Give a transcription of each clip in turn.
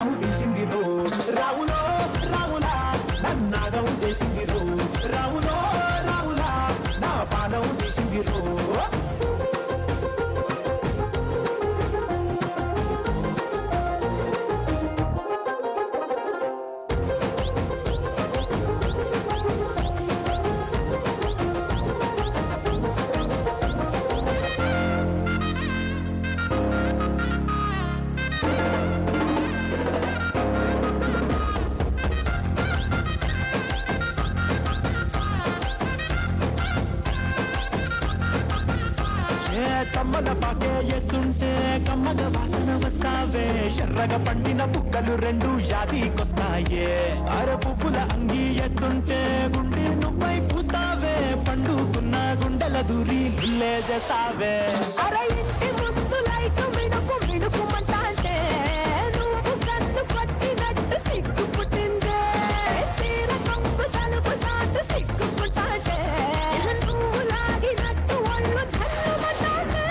తీసిందిరో రావులో రావులా నన్నాగం చేసిందిరో రావులో రావులా నా పానం తీసిందిరో కమ్మల పాకే వేస్తుంటే కమ్మల వాసన వస్తావే ఎర్రగా పండిన బుక్కలు రెండు యాదికొస్తాయే అర పువ్వుల అంగి వేస్తుంటే గుండె నువ్వై పూస్తావే పండుకున్న గుండెల దూరి గిల్లే చేస్తావే అర ఇంటి ముందు లైట్ మిడుకు మిడుకుమంటే నువ్వు కన్ను పట్టినట్టు సిగ్గు పుట్టిందే సీర కొంగు తలుపు సాటు సిగ్గు పుట్టాటే నువ్వు లాగినట్టు ఒళ్ళు చల్లమంటాటే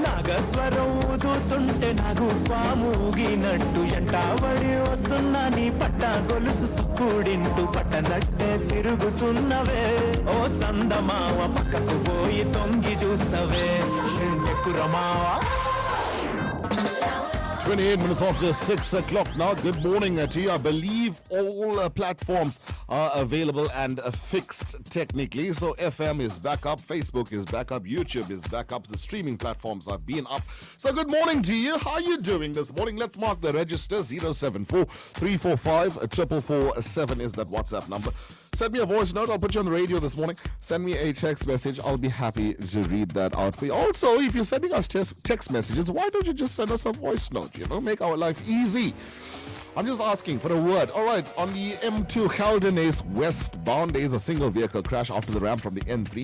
నాగస్వరం ఊదుతుంటే నాకు పాముగినట్టు ఎంటావడి వస్తున్నా నీ పట్ట గొలుసు సుక్కుడింటూ పట్టనట్టే తిరుగుతున్నవే ఓ సందమావ పక్కకు పోయి తొంగి చూస్తవే శూన్యకురమావా 28 minutes after 6 o'clock now. Good morning to you. I believe all platforms are available and fixed technically. So FM is back up, Facebook is back up, YouTube is back up. The streaming platforms have been up. So good morning to you. How are you doing this morning? Let's mark the register. 074 345 4447 is that WhatsApp number. Send me a voice note. I'll put you on the radio this morning. Send me a text message. I'll be happy to read that out for you. Also, if you're sending us text messages, why don't you just send us a voice note? You know, make our life easy. I'm just asking for a word. All right, on the M2 Haldenace westbound, there is a single vehicle crash after the ramp from the N3.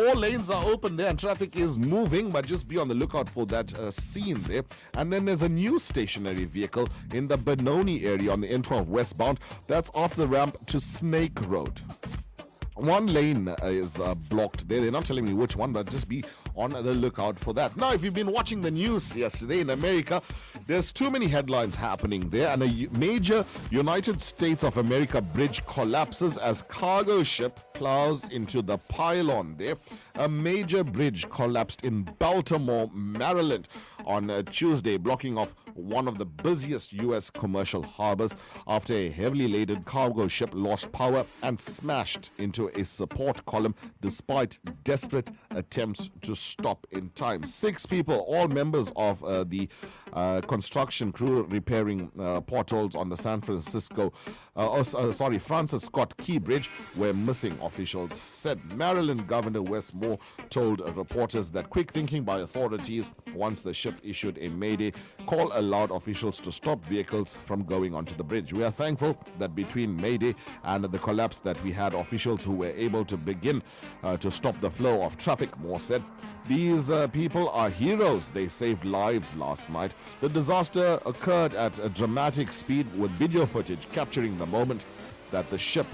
All lanes are open there and traffic is moving, but just be on the lookout for that scene there. And then there's a new stationary vehicle in the Benoni area on the N12 westbound. That's off the ramp to Snake Road. One lane is blocked there. They're not telling me which one, but just be on the lookout for that. Now, if you've been watching the news yesterday in America, there's too many headlines happening there, and a major United States of America bridge collapses as cargo ship plows into the pylon there. A major bridge collapsed in Baltimore, Maryland on Tuesday, blocking off one of the busiest U.S. commercial harbors after a heavily laden cargo ship lost power and smashed into a support column despite desperate attempts to stop in time. 6 people, all members of the construction crew repairing potholes on the Francis Scott Key Bridge were missing, officials said. Maryland Governor Wes Moore told reporters that quick thinking by authorities once the ship issued a mayday call allowed officials to stop vehicles from going onto the bridge. We are thankful that between mayday and the collapse that we had officials who were able to begin to stop the flow of traffic, Moore said. These people are heroes. They saved lives last night. The disaster occurred at a dramatic speed with video footage capturing the moment that the ship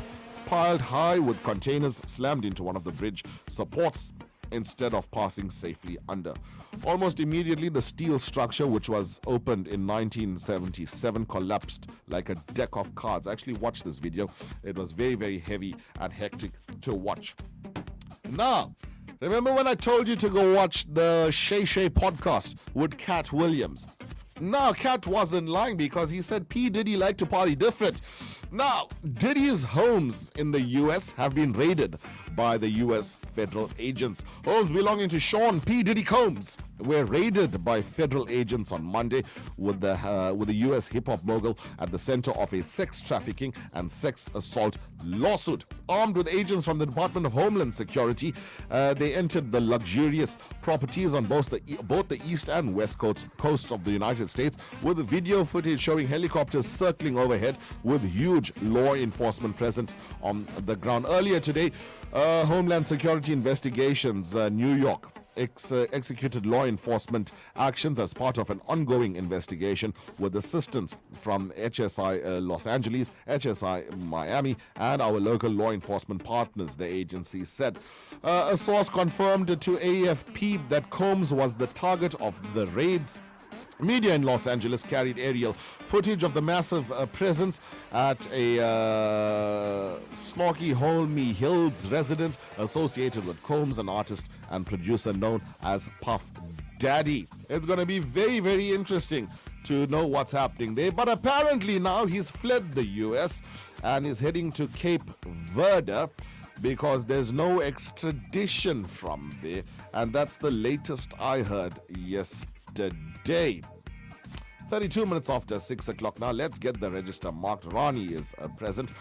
piled high with containers slammed into one of the bridge supports instead of passing safely under. Almost immediately, the steel structure, which was opened in 1977, collapsed like a deck of cards. I actually watched this video. It was very, very heavy and hectic to watch. Now, remember when I told you to go watch the Shay Shay podcast with Cat Williams? Now, Cat wasn't lying because he said P. Diddy liked to party different. Now, Diddy's homes in the U.S. have been raided by the U.S. federal agents. Homes belonging to Sean P. Diddy Combs were raided by federal agents on Monday with the U.S. hip-hop mogul at the center of a sex trafficking and sex assault lawsuit. Armed with agents from the Department of Homeland Security, they entered the luxurious properties on both the east and west coasts of the United States, with video footage showing helicopters circling overhead with huge law enforcement present on the ground. Earlier today, Homeland Security Investigations New York executed law enforcement actions as part of an ongoing investigation with assistance from HSI Los Angeles, HSI Miami, and our local law enforcement partners, the agency said. A source confirmed to AFP that Combs was the target of the raids. Media in Los Angeles carried aerial footage of the massive presence at a Snoqualmie Hills resident associated with Combs, an artist and producer known as Puff Daddy. It's going to be very, very interesting to know what's happening there. But apparently now he's fled the US and is heading to Cape Verde because there's no extradition from there. And that's the latest I heard yesterday. 32 minutes after 6 o'clock now. Let's get the register marked. Rani is present.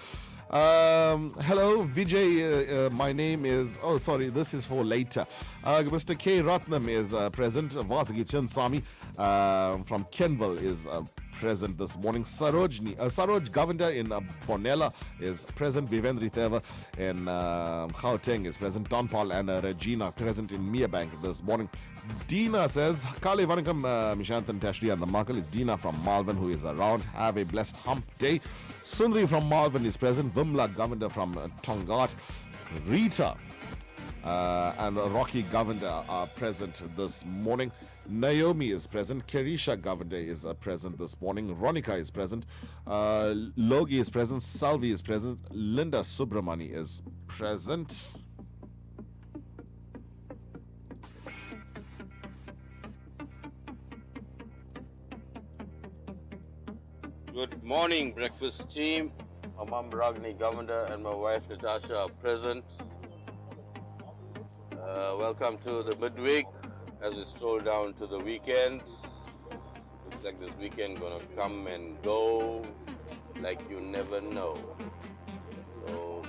Hello, Vijay. My name is... Oh, sorry, this is for later. Mr. K. Ratnam is present. Vasagi Chansami from Kenville is present this morning. Saroj Govender in Bonella is present. Vivendri Theva in Gauteng is present. Donpal and Regina present in Merebank this morning. Dina says, Kale Vanikam Mishantan Tashri and the Markle. It's Dina from Malvern who is around. Have a blessed hump day. Sundri from Malvern is present. Vimla Govender from Tongat. Rita and Rocky Govender are present this morning. Naomi is present. Kerisha Govender is present this morning. Ronika is present. Logi is present. Salvi is present. Linda Subramani is present. Good morning, breakfast team. My mom Ragni Govender and my wife Natasha are present. Welcome to the midweek as we stroll down to the weekend. Looks like this weekend gonna come and go like you never know. So,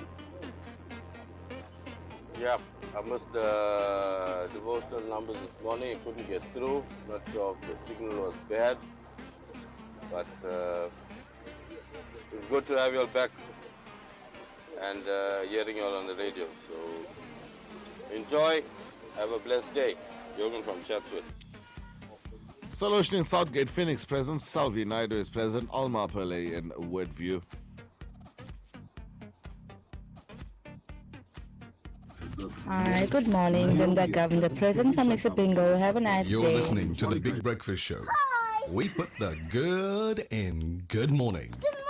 yeah, I missed the devotional numbers this morning. I couldn't get through. Not sure if the signal was bad. But it's good to have you all back and hearing you all on the radio. So enjoy. Have a blessed day. Yogan from Chatsworth. Solution in Southgate, Phoenix present. Salvi Naidu is present. Alma Pillay in Woodview. Hi, good morning. Linda Govender present from Isabingo. Have a nice You're day. listening to The Big Breakfast Show. We put the good in good morning. Good morning.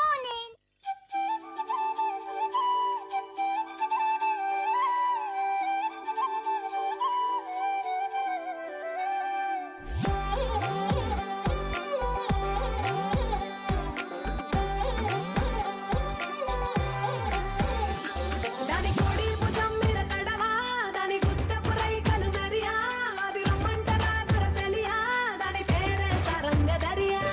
దాని కోడి భుజం మీద కడవా దాని గుత్త పురై కలుమరియా అది రమ్మంటరా దొరసెలియా దాని పేరే సరంగదరియా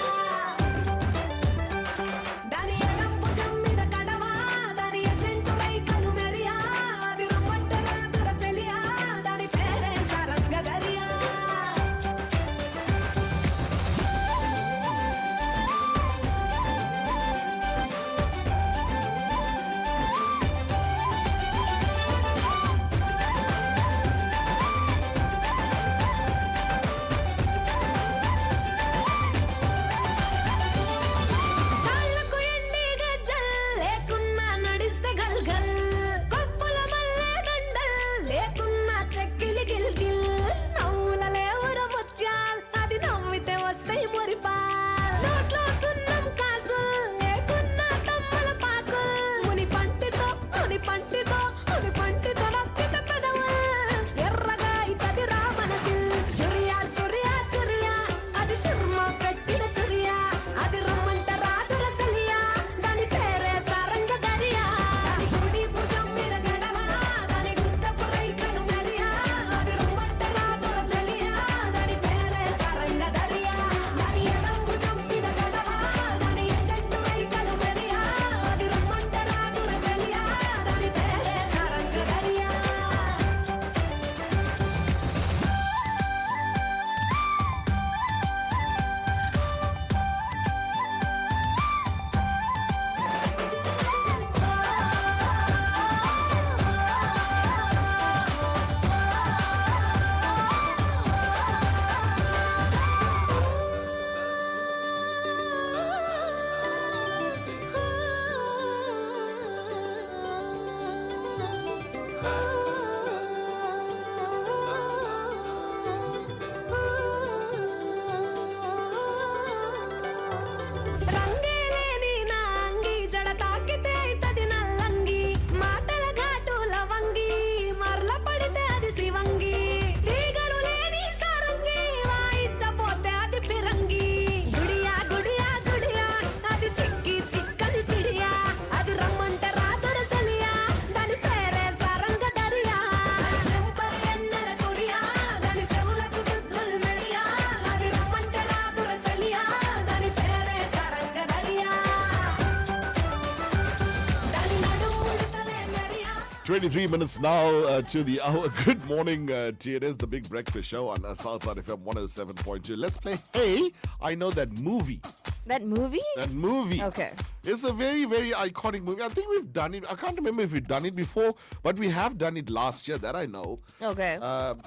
23 minutes now to the hour. Good morning to you. It is the Big Breakfast Show on Southside FM 107.2. Let's play Hey, I Know That Movie. That movie? That movie. Okay. It's a very, very iconic movie. I think we've done it. I can't remember if we've done it before, but we have done it last year, that I know. Okay.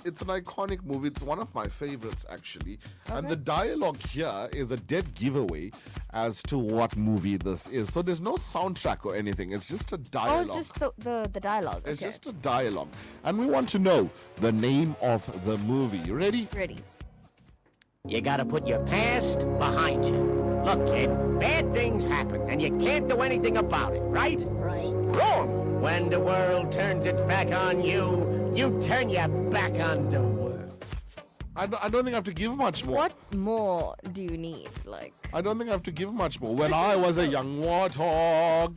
It's an iconic movie. It's one of my favorites, actually. And the dialogue here is a dead giveaway as to what movie this is. So there's no soundtrack or anything. It's just a Oh, dialogue. it's just the dialogue. It's Okay. just a dialogue. And we want to know the name of the movie. You ready? Ready. You gotta put your past behind you. Look, kid, bad things happen, and you can't do anything about it, right? Right. Wrong! When the world turns its back on you, you turn your back on the world. I don't think I have to give much more. What more do you need? Like, I don't think I have to give much more. When I was a young warthog,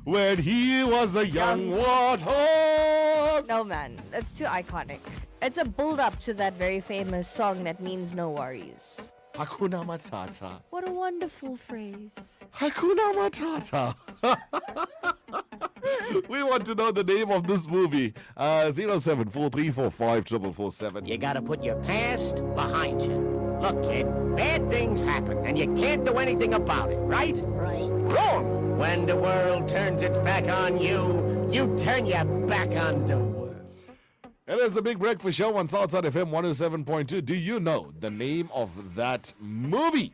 when he was a young warthog. no, man, that's too iconic. It's a build-up to that very famous song that means no worries. Hakuna Matata. What a wonderful phrase. Hakuna Matata. We want to know the name of this movie. 074345447. You gotta put your past behind you. Look, kid, bad things happen, and you can't do anything about it, right? Right. Wrong! When the world turns its back on you, you turn your back on the world. It is the Big Breakfast Show on Southside FM 107.2. Do you know the name of that movie?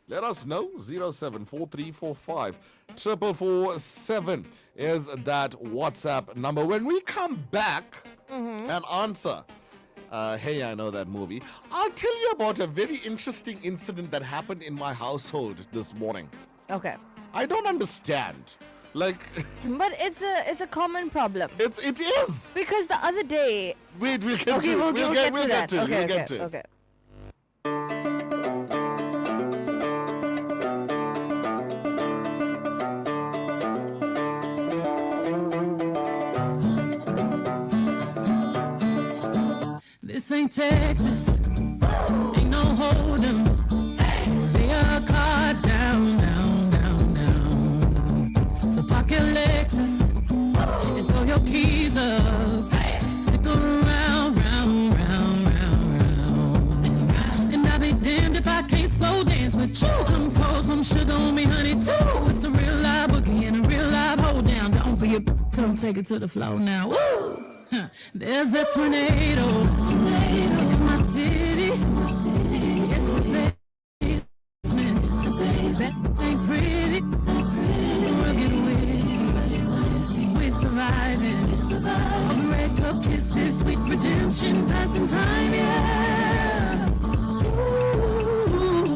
Let us know. 074345447 is that WhatsApp number. When we come back and answer, hey, I know that movie, I'll tell you about a very interesting incident that happened in my household this morning. Okay. I don't understand. Like, But it's a common problem. it is. Because the other day... Wait, we'll get Okay, to it. we'll get to We'll that. get to it. Okay, We'll okay, get to it. okay. This ain't Texas, ain't no hold'em. So lay your cards down, down, down, down. So park your Lexus and throw your keys up. Stick around, round, round, round, round. And I'll be damned if I can't slow dance with you. Come pour some sugar on me, honey, too. It's a real live boogie and a real live hold down. Don't be a come take it to the floor now. Woo! Huh. There's a tornado in my city. It's the basement. That ain't pretty. Rugged whiskey. We're surviving. A breakup kisses, sweet redemption, passing time, yeah. Ooh,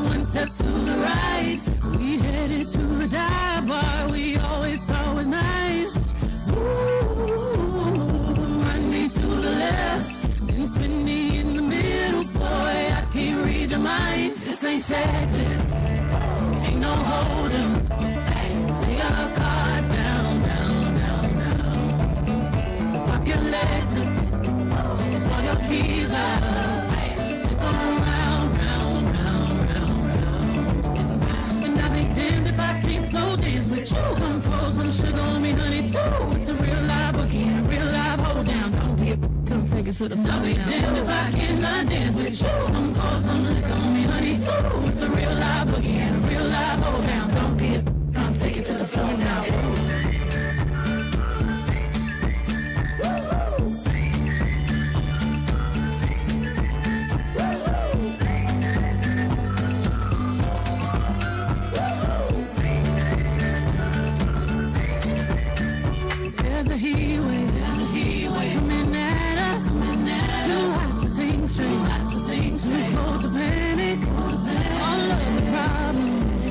one step to the right. We headed to the dive bar we always thought was nice. To the left, then spin me in the middle, boy. I can't read your mind. This ain't Texas, ain't no hold'em. Lay your cards down, down, down, down. So pop your Lexus, throw your keys out. Stick around, round, round, round, round. And I'll be damned if I can't slow dance with you. Come pour some sugar on me, honey, too. It's a real live boogie and a real live hold down. Come take it to the floor. I'll be damned if I cannot dance with you. Come pour some liquor on me, honey, too. It's a real live boogie and a real live hold down. Don't be it. Come take it to the floor now. There's a heat wave coming at us. Too hot to think straight, too cold to panic. All of the problems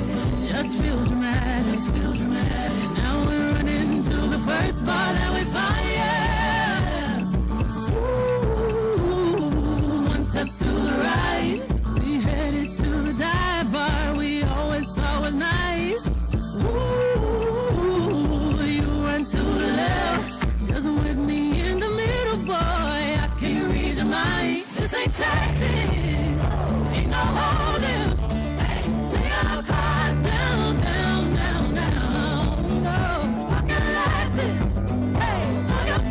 just feel dramatic. Now we're running to the first bar that we find. Yeah. Ooh, one step to the right, we headed to the dive bar we always thought was nice. Ooh, you run to the left, just with me in the middle, boy. I can't read your mind. This ain't Texas, ain't no hold'em. Lay our cards down, down, down, down. No, pocket Lexus, hey, throw your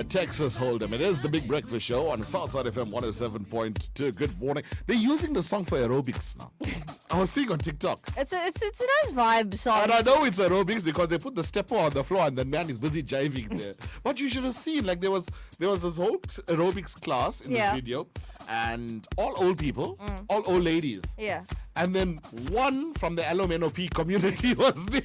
Texas Hold'em. It is the Big Breakfast Show on Southside FM 107.2. Good morning. They're using the song for aerobics now. I was seeing on TikTok. It's a nice vibe song. And I know it's aerobics because they put the stepper on the floor and the man is busy jiving there. But you should have seen, like there was this whole aerobics class in Yeah. this video, and all old people, all old ladies. Yeah. And then one from the LMNOP community was there.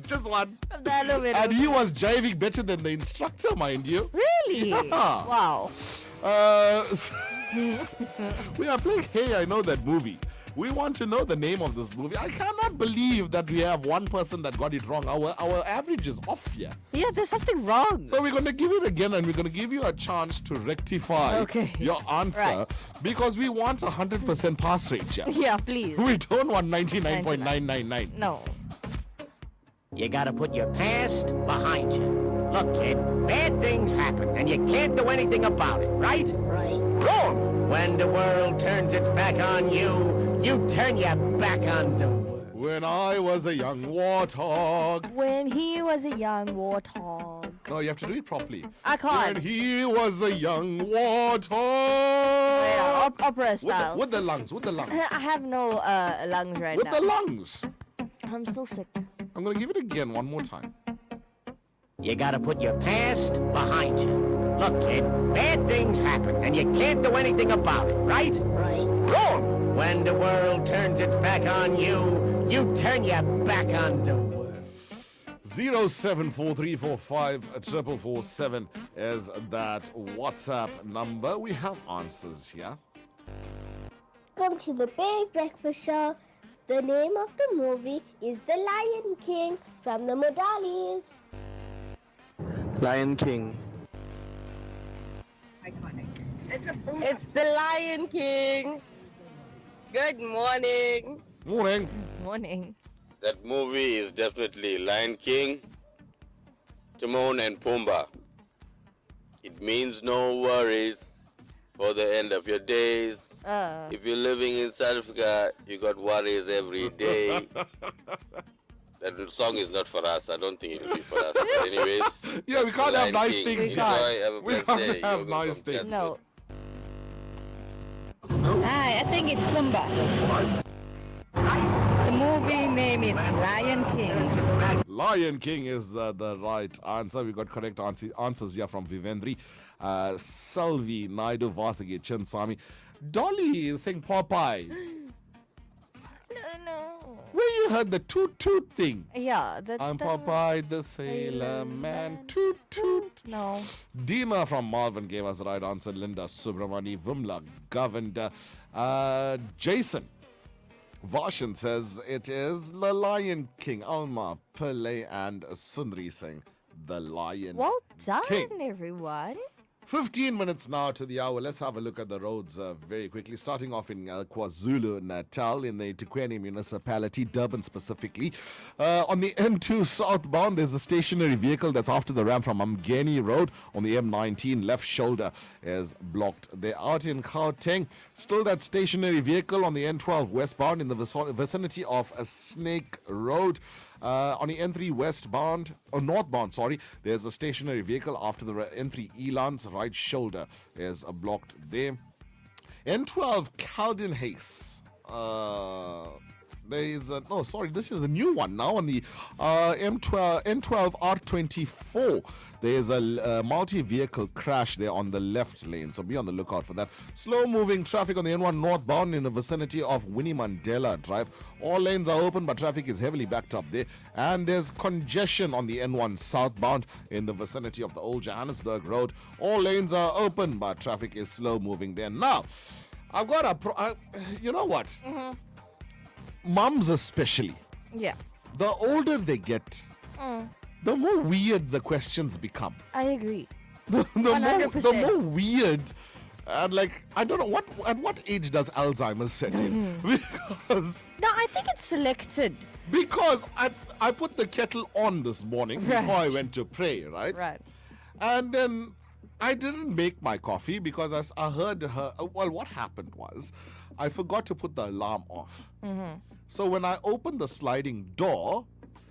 Just one. From the elevator. And he was jiving better than the instructor, mind you. Really? Yeah. Wow. We are playing Hey, I Know That Movie. We want to know the name of this movie. I cannot believe that we have one person that got it wrong. Our average is off here. Yeah, there's something wrong. So we're going to give it again and we're going to give you a chance to rectify Okay. your answer Right. because we want 100% pass rate here. Yeah, please. We don't want 99.999. No. You gotta put your past behind you. Look, kid, bad things happen, and you can't do anything about it, right? Right. Wrong! When the world turns its back on you, you turn your back on the world. When I was a young warthog. When he was a young warthog. No, you have to do it properly. I can't. When he was a young warthog. Yeah, opera style. With the lungs, with the lungs. I have no lungs right With now. the lungs. I'm still sick. I'm going to give it again one more time. You gotta put your past behind you. Look, kid, bad things happen, and you can't do anything about it, right? Right. Wrong! When the world turns its back on you, you turn your back on the world. 074345447 is that WhatsApp number. We have answers here. Welcome to the Big Breakfast Show. The name of the movie is The Lion King from the Modalis. Lion King. It's the Lion King. Good morning. Morning. Morning. That movie is definitely Lion King, Timon and Pumbaa. It means no worries for the end of your days. If you're living in South Africa, you got worries every day. That song is not for us. I don't think it will be for us. But anyways, Yeah, we that's can't have Lion nice King. things Enjoy, here. have a We blessed can't day. have You're nice welcome, things. Chancellor. No. Hi, I think it's Simba. The movie name is Lion King. Lion King is the right answer. We got correct answers here from Vivendri, Salvi, Naidu, Vasagi, Chinsami. Dolly is saying Popeye. No. Where you heard the toot toot thing? Yeah. I'm Popeye the Sailor Man. Toot toot. No. Dina from Malvern gave us the right answer. Linda Subramani, Vimla, Governor, Jason. Varshan says it is The Lion King. Alma, Pillay, and Sundri Singh. The Lion Well done, King. everyone. 15 minutes now to the hour. Let's have a look at the roads very quickly. Starting off in KwaZulu-Natal in the Tukwani municipality, Durban specifically. On the M2 southbound, there's a stationary vehicle that's after the ramp from Mgeni Road. On the M19, left shoulder is blocked. They're out in Gauteng. Still that stationary vehicle on the N12 westbound in the vicinity of Snake Road. On the N3 northbound, there's a stationary vehicle after the N3 Elan's right shoulder is blocked there. N12 Calden Hayes. This is a new one now on the N12 R24. There's a multi-vehicle crash there on the left lane, so be on the lookout for that. Slow-moving traffic on the N1 northbound in the vicinity of Winnie Mandela Drive. All lanes are open, but traffic is heavily backed up there. And there's congestion on the N1 southbound in the vicinity of the Old Johannesburg Road. All lanes are open, but traffic is slow-moving there. Now, I've got you know what? Mm-hmm. Mums especially. Yeah. The older they get, the more weird the questions become. I agree. The 100%. more weird, and like I don't know at what age does Alzheimer's set in? Because No, I think it's selected. I put the kettle on this morning before I went to pray, right? Right. And then I didn't make my coffee because I heard her. Well, what happened was I forgot to put the alarm off. So when I opened the sliding door,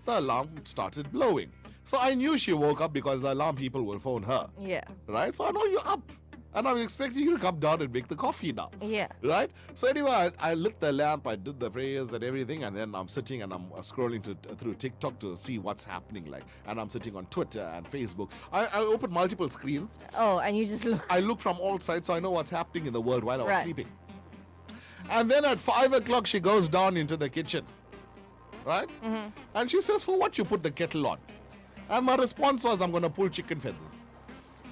the alarm started blowing. So I knew she woke up because the alarm people will phone her. Yeah. Right? So I know you're up. And I'm expecting you to come down and make the coffee now. Yeah. Right? So anyway, I lit the lamp, I did the prayers and everything, and then I'm sitting and I'm scrolling through TikTok to see what's happening like. And I'm sitting on Twitter and Facebook. I open multiple screens. Oh, and you just look. I look from all sides so I know what's happening in the world while I was Right. sleeping. And then at 5 o'clock, she goes down into the kitchen. Right? Mm-hmm. And she says, for what you put the kettle on? And my response was, I'm going to pull chicken feathers.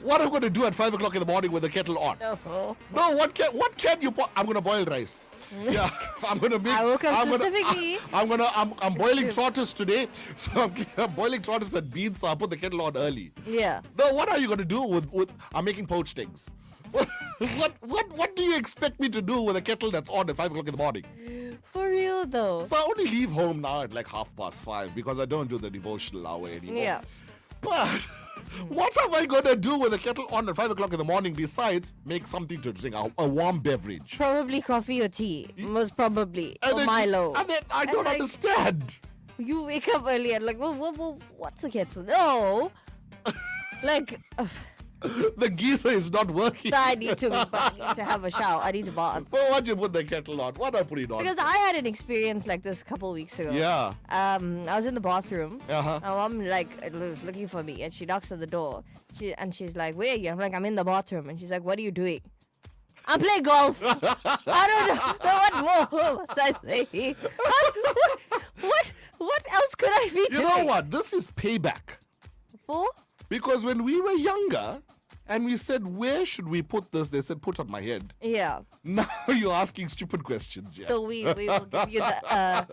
What am I going to do at 5 o'clock in the morning with the kettle on? Oh. No, what can you put? I'm going to boil rice. Yeah, I'm going to make. I woke up I'm specifically. I'm boiling tortoise today. So I'm boiling tortoise and beans. So I'll put the kettle on early. Yeah. No, what are you going to do with? I'm making poached eggs. What do you expect me to do with a kettle that's on at 5 o'clock in the morning? For real though. So I only leave home now at like 5:30 because I don't do the devotional hour anymore. Yeah. But what am I going to do with the kettle on at 5 o'clock in the morning besides make something to drink, a warm beverage? Probably coffee or tea. Most probably. And Or then- Milo. And then I don't like- understand. You wake up early and like, what's the kettle? No. Like, The geyser is not working. I need to have a shower. I need to bath. But why'd you put the kettle on? Why'd I put it on? Because I had an experience like this a couple weeks ago. Yeah. I was in the bathroom. Uh-huh. My mom was looking for me, and she knocks on the door. She's like, "Where are you?" I'm like, "I'm in the bathroom." And she's like, "What are you doing?" "I'm playing golf." I don't know what more must I say. What else could I be doing? You know what? This is payback. For? Because when we were younger and we said, where should we put this? They said, put on my head. Yeah. Now you're asking stupid questions. Yeah. So we will give you the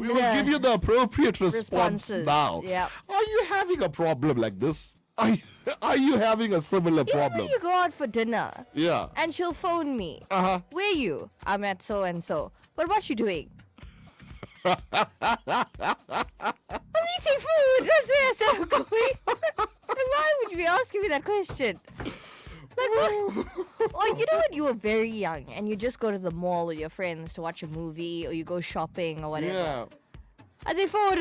We will give you the appropriate response responses, now. yeah. Are you having a problem like this? Are you having a similar You know problem? when you go out for dinner Yeah. and she'll phone me. Uh-huh. Where you? "I'm at so and so." "But what you doing?" "I'm eating food. That's where I said I'm going." And why would you be asking me that question? Like what? Or you know when you were very young and you just go to the mall with your friends to watch a movie or you go shopping or whatever. Yeah. And they phone,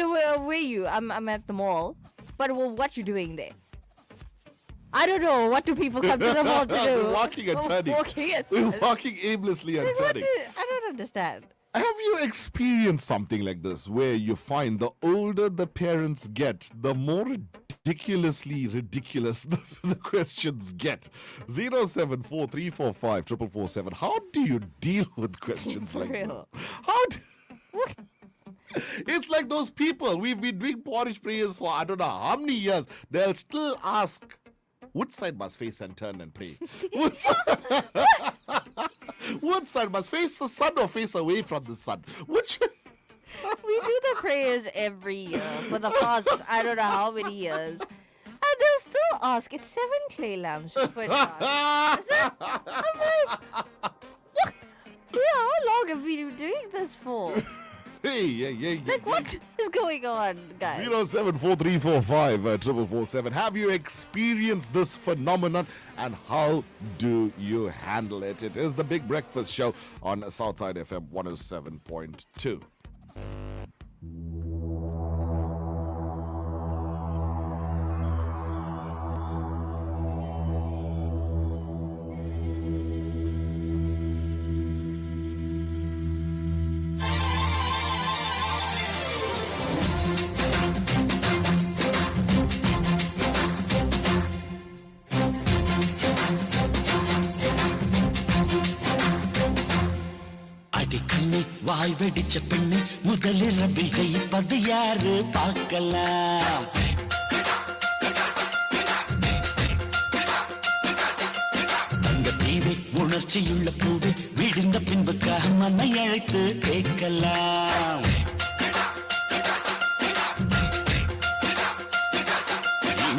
where you? I'm at the mall. "But what you doing there?" I don't know. What do people come to the mall to do? Walking and turning. We're walking aimlessly and Like, what turning. I don't understand. Have you experienced something like this where you find the older the parents get, the more ridiculously ridiculous the questions get? 074345447. How do you deal with questions like that? real. How do... It's like those people. We've been doing porridge prayers for I don't know how many years. They'll still ask, which side must face and turn and pray? Which side must face the sun or face away from the sun? Which... We do the prayers every year for the past I don't know how many years. And they'll still ask, it's 7 clay lamps we put down. I'm like, what? Yeah, how long have we been doing this for? Hey. Like, what is going on, guys? 074345447. Have you experienced this phenomenon and how do you handle it? It is the Big Breakfast Show on Southside FM 107.2. அடிக்கண்ணி வாய் வெடிச்ச பெண்ணு முதலிரவில் ஜெயிப்பது யாரு பார்க்கலாம். தங்க தீவே உணர்ச்சியுள்ள பூவே விழுந்த பின்புக்காக மன்னை அழைத்து கேட்கலாம்.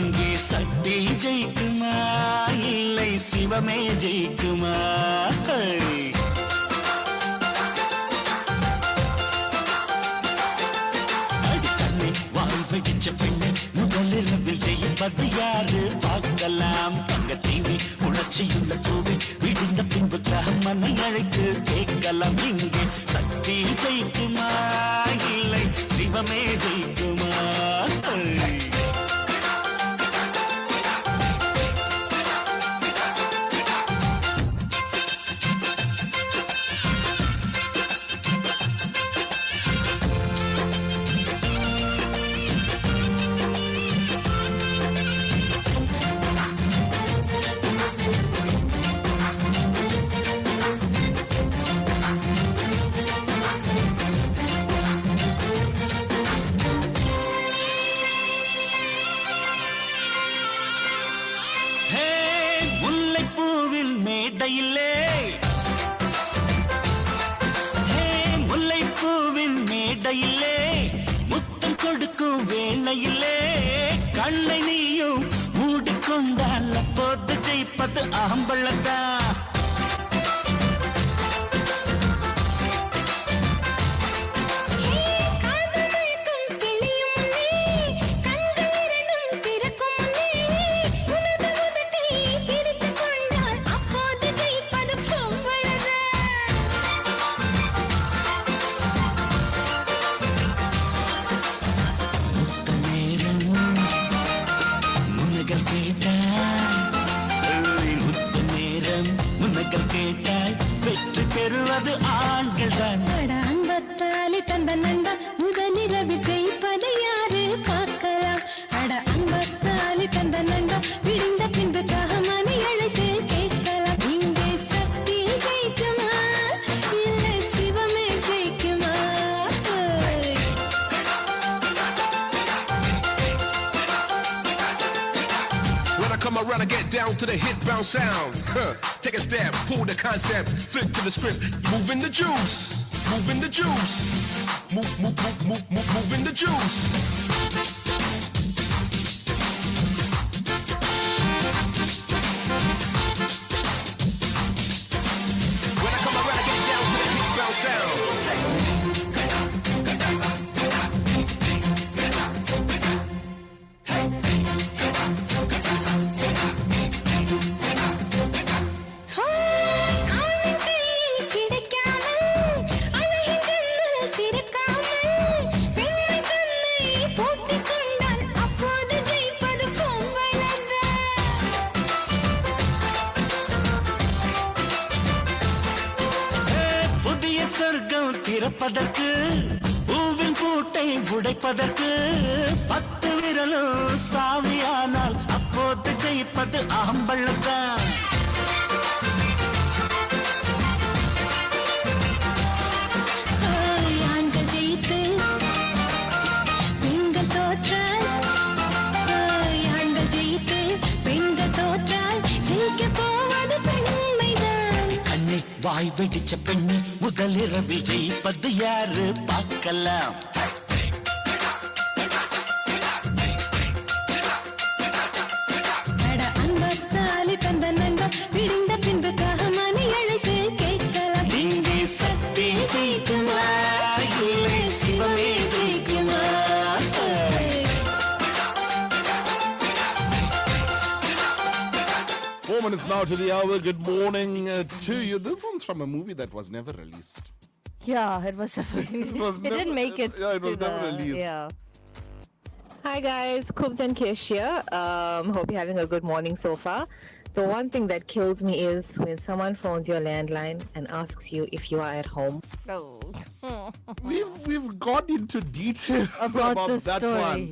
இங்கே சக்தி ஜெயிக்குமா இல்லை சிவமே ஜெயிக்குமா? வெடிச்ச பெண்ணு முதலிரவில் ஜெயிப்பது யாரு பார்க்கலாம். தங்க தீவி உணர்ச்சியுள்ள பூவி விடுந்த பின்புக்காக மனை அழைத்து கேட்கலாம். இங்கே சக்தி ஜெயிக்குமா இல்லை சிவமே ஜெயிக்குமா? கொடுக்கும் வேளையிலே கண்ணை நீயும் மூடிக்கொண்டால் அப்போது ஜெயிப்பது ஆம்பளத்தான். வெற்றி பெறுவது ஆண்கள் தான். அன்பத்தாலி தந்த நண்பா முதலிரவு ஜெயிப்பது யாரு பார்க்கலாம். அட அன்பத்தாலி தந்த நண்பா விடிந்த பின்பு மணி அழைத்து கேட்கலாம். இங்கே சக்தி ஜெயிக்குமா இல்லை சிவமே ஜெயிக்குமா? When I come around, I get down to the hit bounce sound. Take a step, pull the concept, flip to the script, moving the juice, moving the juice, moving the juice. When I come around, I get down to the hit bounce sound. சொர்க்கம் திறப்பதற்கு பூவின் பூட்டை உடைப்பதற்கு 10 விரலும் சாமியானால் அப்போது ஜெயிப்பது ஆம்பளத்தான். ஆண்கள் ஜெயித்து பெண்கள் தோற்றால், ஆண்கள் ஜெயித்து பெண்கள் தோற்றால் ஜெயிக்க போவது பெண்மைதான். கண்ணே வாய் வெடிச்ச பெண்ணு முதலிரவில் ஜெயிப்பது யாரு பார்க்கலாம். அட அன்பத்தாலி தந்த நண்பா விடிந்த பின்பு மணி அழைத்து கேட்கலாம். இங்கே சக்தி ஜெயிக்குமா இல்லை சிவமே ஜெயிக்குமா? 4 minutes now to the hour. Good morning to you. This one's from a movie that was never released. Yeah, it was. was it never- didn't make it. yeah, it to was never the, released. Yeah. Hi guys, Kubs and Kish here. Hope you're having a good morning so far. The one thing that kills me is when someone phones your landline and asks you if you are at home. Oh. We've gone into detail About the that story. one,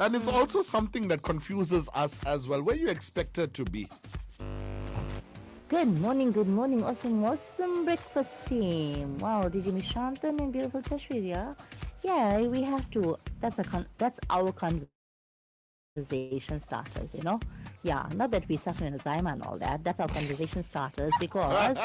and it's also something that confuses us as well. Where you expected to be? Good morning, awesome breakfast team. Wow, did you miss Shantan and beautiful Tashriya? Yeah, we have to. That's our conversation starters, you know. Yeah, not that we suffer in Alzheimer and all that. That's our conversation starters because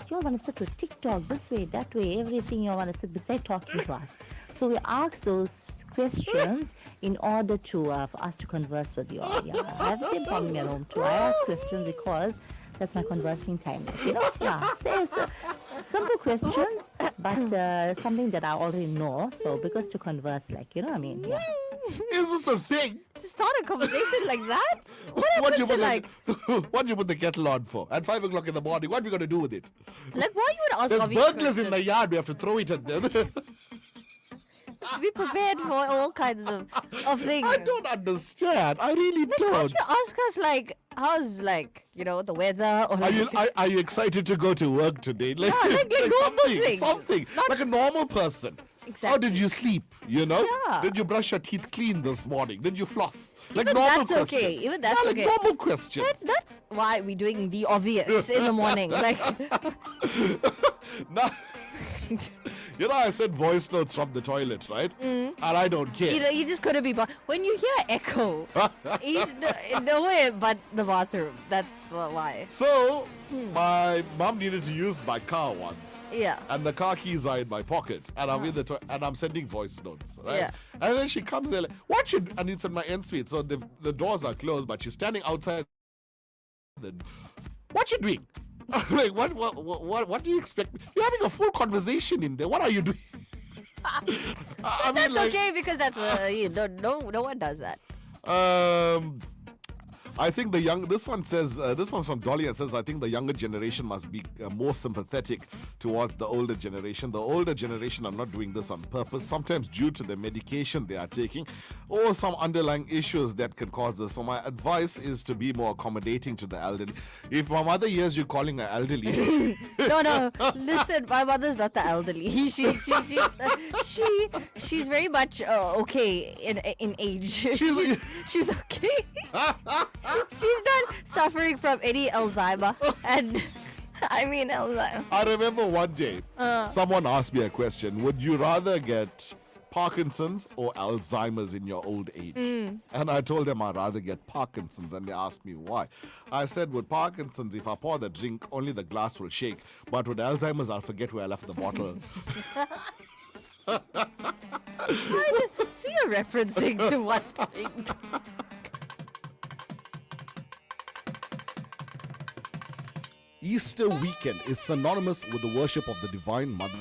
you want to sit with TikTok this way, that way, everything you want to sit beside talking to us. So we ask those questions in order to for us to converse with you all. Yeah, I have the same problem at home too. I ask questions because that's my conversing time. You know, yeah, it's simple questions, but something that I already know. So because to converse, like you know, what I mean, yeah. Is this a thing? To start a conversation like that? What you put like? what you put the kettle on for? At 5 o'clock in the morning, what are we going to do with it? Like, why you would ask There's obvious burglars in my questions? yard. We have to throw it at them. Be prepared for all kinds of things. I don't understand. I really Can't don't. you ask us like, how's like, you know, the weather or Are like, you are you excited to go to work today? Like, Yeah, like normal things. something Not- like a normal person. How Exactly. did you sleep? You know? Yeah. Did you brush your teeth clean this morning? Did you floss? Like Even normal that's questions. okay. Even that's Yeah, like okay. normal questions. Why are we doing the obvious in the morning? Like, Now, You know, I send voice notes from the toilet, right? And I don't care. You know, you just couldn't be. When you hear echo, he's nowhere but the bathroom. That's why. So, my mom needed to use my car once. Yeah. And the car keys are in my pocket. And I'm in the and I'm sending voice notes, right? Yeah. And then she comes there like, what you... And it's in my end suite. So the doors are closed, but she's standing outside. What you doing? I'm like, what do you expect? You're having a full conversation in there. What are you doing? I mean, That's like, okay because that's no one does that. I think this one says, this one's from Dolly and says, I think the younger generation must be more sympathetic towards the older generation. The older generation are not doing this on purpose, sometimes due to the medication they are taking or some underlying issues that can cause this. So my advice is to be more accommodating to the elderly. If my mother hears you calling her elderly... No, listen, my mother's not the elderly. She's very much okay in age. She's okay. She's not suffering from any Alzheimer, and I mean Alzheimer. I remember one day, someone asked me a question. Would you rather get Parkinson's or Alzheimer's in your old age? And I told them I'd rather get Parkinson's, and they asked me why. I said, with Parkinson's, if I pour the drink, only the glass will shake. But with Alzheimer's, I'll forget where I left the bottle. So you're referencing to what thing? Easter weekend is synonymous with the worship of the Divine Mother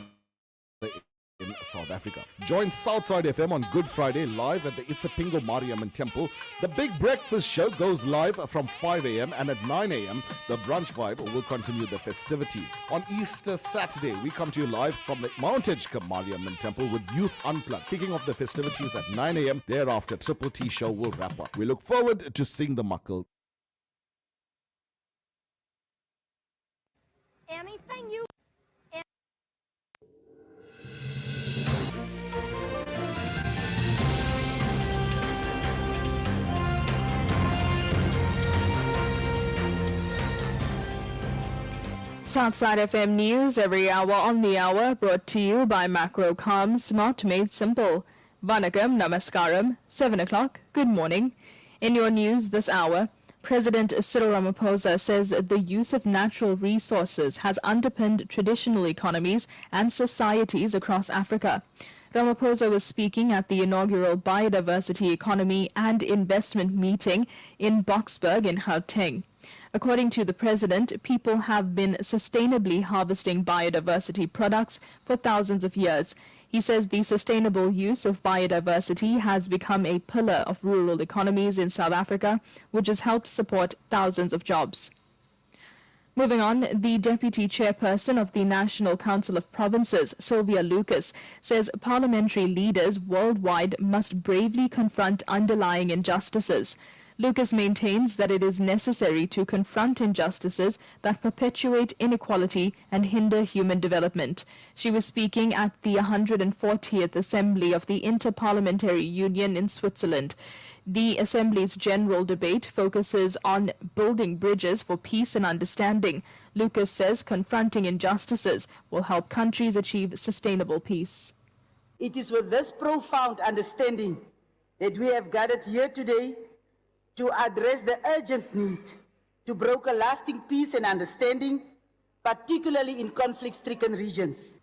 in South Africa. Join Southside FM on Good Friday live at the Isipingo Mariamman Temple. The Big Breakfast Show goes live from 5 a.m. and at 9 a.m. the Brunch Vibe will continue the festivities. On Easter Saturday, we come to you live from the Mount Edgecombe Mariamman Temple with Youth Unplugged, kicking off the festivities at 9 a.m. Thereafter, Triple T Show will wrap up. We look forward to seeing the Muckle. Anything you... Southside FM News every hour on the hour, brought to you by Macrocom, smart made simple. Vanakkam, namaskaram, 7 o'clock, good morning. In your news this hour, President Cyril Ramaphosa says the use of natural resources has underpinned traditional economies and societies across Africa. Ramaphosa was speaking at the inaugural Biodiversity Economy and Investment meeting in Boksburg in Gauteng. According to the president, people have been sustainably harvesting biodiversity products for thousands of years. He says the sustainable use of biodiversity has become a pillar of rural economies in South Africa, which has helped support thousands of jobs. Moving on, the Deputy Chairperson of the National Council of Provinces, Sylvia Lucas, says parliamentary leaders worldwide must bravely confront underlying injustices. Lucas maintains that it is necessary to confront injustices that perpetuate inequality and hinder human development. She was speaking at the 140th Assembly of the Inter-Parliamentary Union in Switzerland. The Assembly's general debate focuses on building bridges for peace and understanding. Lucas says confronting injustices will help countries achieve sustainable peace. It is with this profound understanding that we have gathered here today to address the urgent need to broker lasting peace and understanding, particularly in conflict-stricken regions.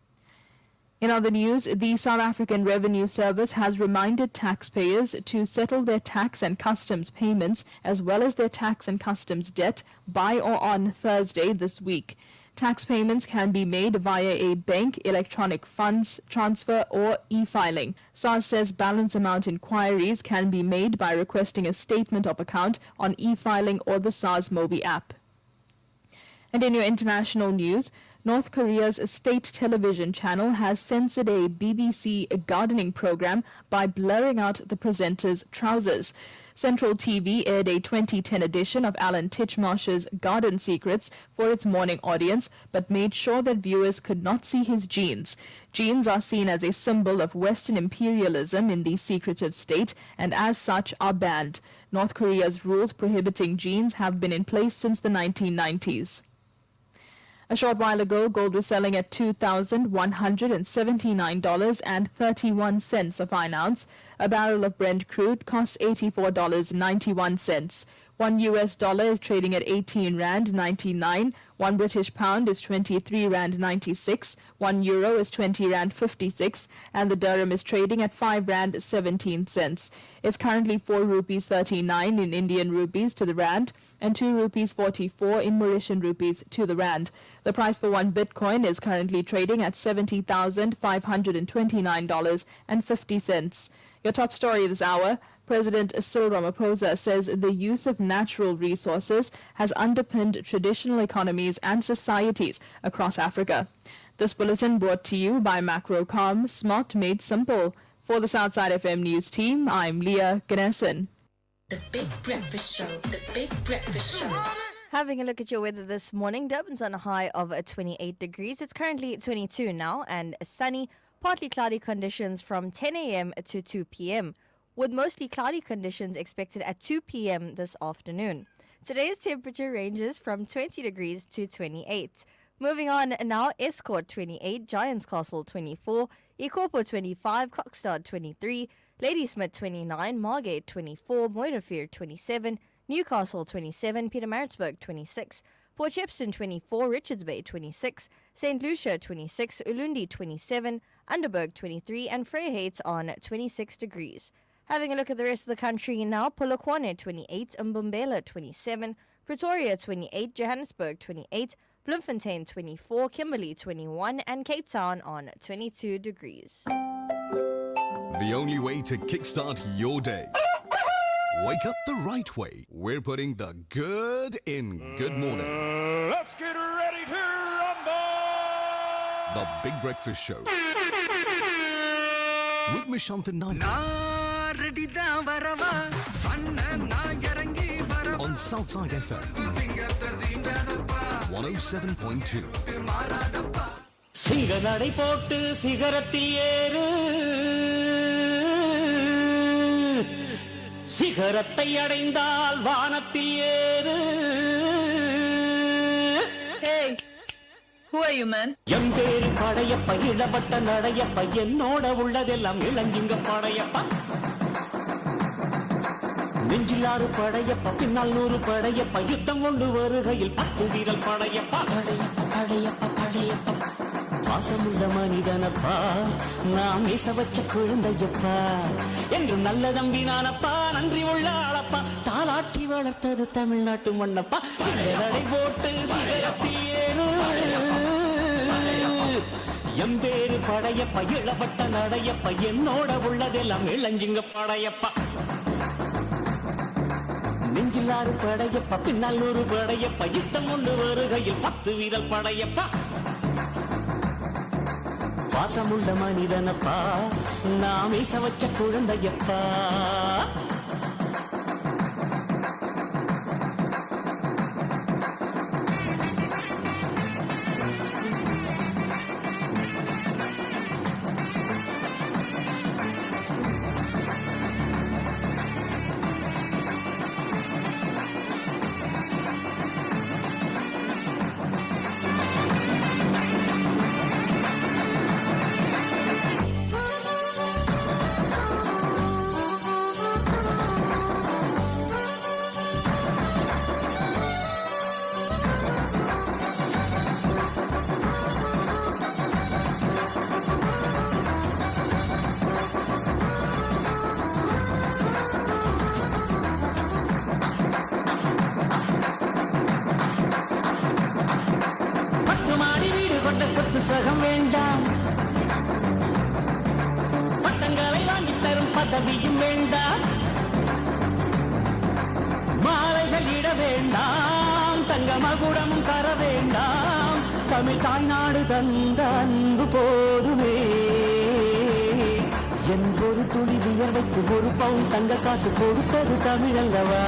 In other news, the South African Revenue Service has reminded taxpayers to settle their tax and customs payments as well as their tax and customs debt by or on Thursday this week. Tax payments can be made via a bank, electronic funds transfer, or e-filing. SARS says balance amount inquiries can be made by requesting a statement of account on e-filing or the SARS Mobi app. And in your international news, North Korea's state television channel has censored a BBC gardening program by blurring out the presenter's trousers. Central TV aired a 2010 edition of Alan Titchmarsh's Garden Secrets for its morning audience, but made sure that viewers could not see his jeans. Jeans are seen as a symbol of Western imperialism in the secretive state and as such are banned. North Korea's rules prohibiting jeans have been in place since the 1990s. A short while ago, gold was selling at $2,179.31 a fine ounce. A barrel of Brent crude costs $84.91. $1 is trading at 18 Rand 99. 1 British pound is 23 Rand 96. 1 euro is 20 Rand 56. And the dirham is trading at 5 Rand 17 cents. It's currently 4 rupees 39 in Indian rupees to the Rand and 2 rupees 44 in Mauritian rupees to the Rand. The price for 1 Bitcoin is currently trading at $70,529.50. Your top story this hour. President Cyril Ramaphosa says the use of natural resources has underpinned traditional economies and societies across Africa. This bulletin brought to you by Macrocom, smart made simple. For the Southside FM News team, I'm Leah Ganesan. The Big Breakfast Show. The Big Breakfast Show. Having a look at your weather this morning, Durban's on a high of 28 degrees. It's currently 22 now and sunny, partly cloudy conditions from 10 a.m. to 2 p.m. with mostly cloudy conditions expected at 2 p.m. this afternoon. Today's temperature ranges from 20 degrees to 28. Moving on now, Escort 28, Giants Castle 24, Ikopo 25, Kokstad 23, Ladysmith 29, Margate 24, Moirafir 27, Newcastle 27, Pietermaritzburg 26, Port Shepstone 24, Richards Bay 26, St. Lucia 26, Ulundi 27, Underberg 23, and Vryheid on 26 degrees. Having a look at the rest of the country now, Polokwane 28, Mbombela 27, Pretoria 28, Johannesburg 28, Bloemfontein 24, Kimberley 21, and Cape Town on 22 degrees. The only way to kickstart your day. Wake up the right way. We're putting the good in good morning. Let's get ready to rumble! The Big Breakfast Show. With Mishanthan Naidoo. On Southside FM 107.2. சிங்க நடை போட்டு சிகரத்தில் ஏறு சிகரத்தை அடைந்தால் வானத்தில் ஏறு Hey, who are you, man? M பேரு படையப்ப இளவட்ட நடையப்ப என்னோட உள்ளதெல்லாம் இளஞ்சிங்க படையப்பா நெஞ்சிலாறு படையப்ப பின்னால் 100 படையப்ப யுத்தம் கொண்டு வருகையில் 10 வீரல் படையப்பா படையப்ப படையப்ப படையப்ப பாசமுள்ள மனிதனப்பா நாம் மீச வச்ச குழந்தையப்பா என்று நல்ல தம்பி நானப்பா நன்றி உள்ள ஆளப்பா தாலாட்டி வளர்த்தது தமிழ்நாட்டு மண்ணப்பா சிங்கடை போட்டு சிகரத்தில் ஏறு எம்பேரு படையப்ப இளவட்ட நடையப்ப என்னோட உள்ளதெல்லாம் இளஞ்சிங்க படையப்பா நெஞ்சிலாறு படையப்ப பின்னால் 100 படையப்ப யுத்தம் கொண்டு வருகையில் 10 வீரல் படையப்பா பாசமுள்ள மனிதனப்பா நாம் ஈச வச்ச குழந்தையப்பா சகம் வேண்டாம் பட்டங்களை வாங்கி தரும் பதவியும் வேண்டாம் மாலைகள் இட வேண்டாம் தங்க மகுடமும் தர வேண்டாம் தமிழ் தாய்நாடு தந்த அன்பு போதுமே என் ஒரு துளி வியர்வைக்கு 1 பவுன் தங்க காசு கொடுத்தது தமிழல்லவா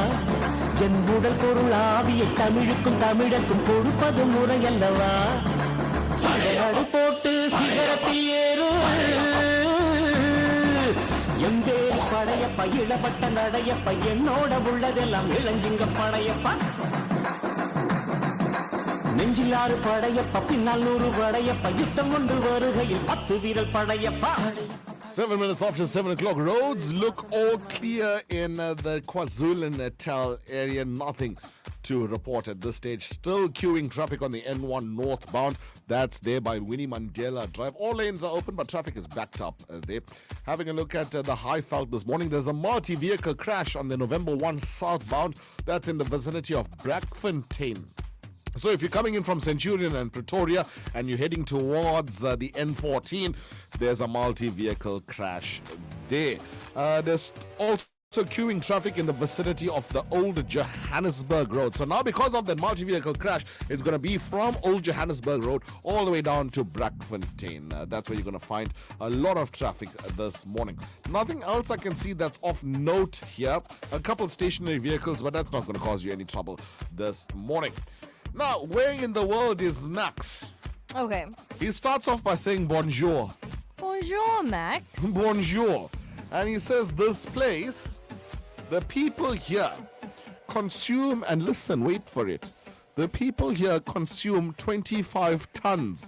என் உடல் பொருள் ஆவியை தமிழுக்கும் தமிழக்கும் கொடுப்பது முறையல்லவா சிகரடு போட்டு சிகரத்தில் ஏறு எம்பேரு படையப்ப இளவட்ட நடையப்ப என்னோட உள்ளதெல்லாம் இளஞ்சிங்க படையப்பா நெஞ்சில் ஆறு படையப்பா பின்னால் 100 படையப்பா யுத்தம் கொண்டு வருகையில் 10 வீரல் Padayappa 7 minutes after 7 o'clock. Roads look all clear in the KwaZulu-Natal area. Nothing to report at this stage. Still queuing traffic on the N1 northbound. That's there by Winnie Mandela Drive. All lanes are open, but traffic is backed up there. Having a look at the Highveld this morning, there's a multi-vehicle crash on the November 1 southbound. That's in the vicinity of Brackfontein. So if you're coming in from Centurion and Pretoria and you're heading towards the N14, there's a multi-vehicle crash there. There's also queuing traffic in the vicinity of the Old Johannesburg Road. So now because of that multi-vehicle crash, it's going to be from Old Johannesburg Road all the way down to Brackfontein. That's where you're going to find a lot of traffic this morning. Nothing else I can see that's of note here. A couple stationary vehicles, but that's not going to cause you any trouble this morning. Now, where in the world is Max? Okay. He starts off by saying bonjour. Bonjour, Max. Bonjour. And he says this place, the people here consume, and listen, wait for it. The people here consume 25 tons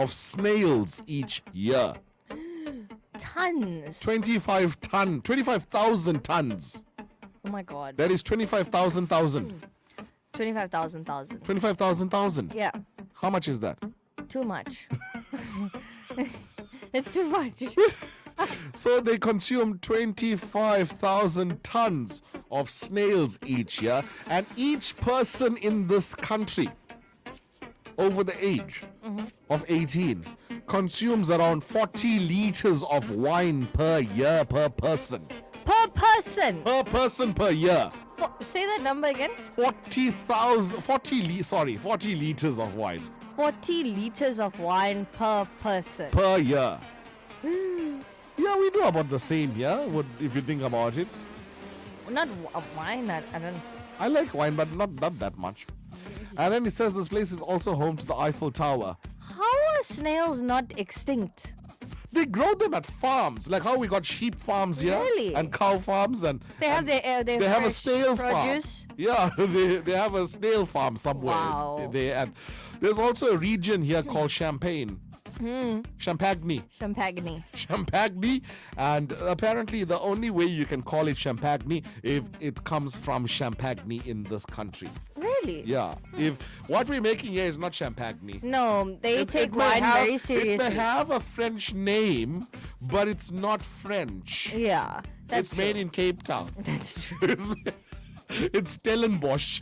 of snails each year. Tons. 25,000 tons. Oh my god. That is 25,000. 25,000. 25,000. Yeah. How much is that? Too much. It's too much. So they consume 25,000 tons of snails each year, and each person in this country over the age of 18 consumes around 40 liters of wine per year per person. Per person. Per person per year. Say that number again. 40 liters of wine. 40 liters of wine per person. Per year. Yeah, we do about the same here, if you think about it. Not wine, I don't... I like wine, but not that much. And then he says this place is also home to the Eiffel Tower. How are snails not extinct? They grow them at farms, like how we got sheep farms here. Really? And cow farms, and They have they have a snail produce? farm. Yeah, they have a snail farm somewhere. Wow. And there's also a region here called Champagne. Champagne. Champagne, and apparently the only way you can call it Champagne if it comes from Champagne in this country. Really? Yeah. If what we're making here is not Champagne. No, they take wine very seriously. It may have a French name, but it's not French. Yeah, that's It's made in Cape Town. That's true. It's Stellenbosch.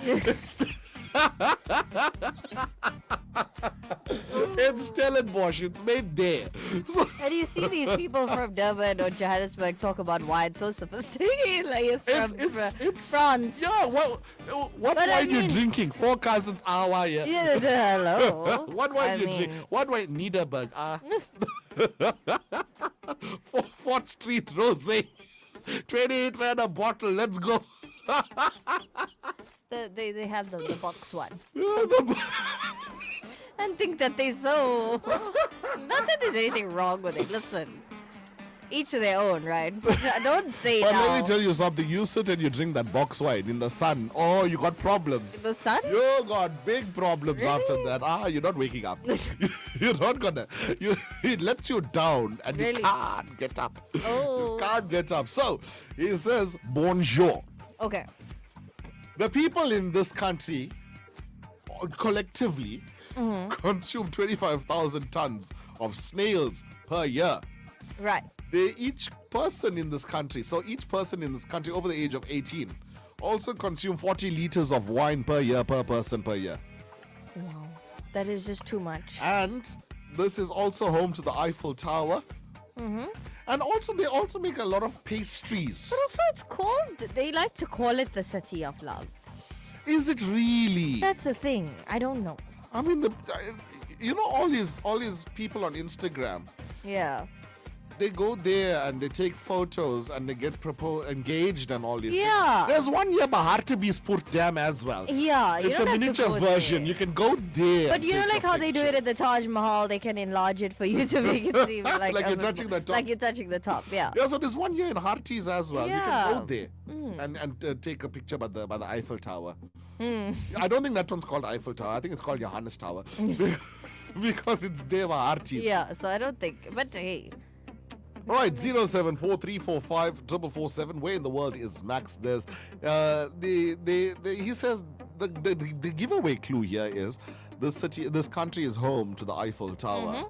It's Stellenbosch. It's made there. So And you see these people from Durban or Johannesburg talk about wine so sophisticated, like it's from it's France. Yeah, what But I wine you mean- drinking? Four Cousins Awa, yeah. Hello. What wine I you mean- drink? What wine? Niederberg. 4th Street Rosé. 28 rand a bottle. Let's go. They have the box one. Yeah, And think that they so... Not that there's anything wrong with it. Listen. Each to their own, right? Don't say But now. let me tell you something. You sit and you drink that box wine in the sun. Oh, you got problems. The sun? You got big problems after that. You're not waking up. You're not gonna. It lets you down and Really? you can't get up. Oh. You can't get up. So he says bonjour. Okay. The people in this country collectively consume 25,000 tons of snails per year. Right. Each person in this country, so each person in this country over the age of 18 also consume 40 liters of wine per year per person per year. Wow. That is just too much. And this is also home to the Eiffel Tower. And also they also make a lot of pastries. But also it's called... They like to call it the city of love. Is it really? That's the thing. I don't know. I mean, all these people on Instagram, Yeah. they go there and they take photos and they get engaged and all these Yeah. things. There's one here by Hartebeesport Dam as well. Yeah, you It's don't a have to miniature go version. there. You can go there. But and you know, take like your how they do it at the Taj Mahal, they can enlarge it for you to make it seem like Like you're touching the top. Like you're touching the top, yeah. Yeah, so there's one here in Harties as well. You can go Yeah. there and take a picture by the Eiffel Tower. I don't think that one's called Eiffel Tower. I think it's called Johannes Tower. Because it's Deva Archie's. Yeah, so I don't think. But hey. Right, 074-345-447. Where in the world is Max? There's he says the giveaway clue here is this country is home to the Eiffel Tower.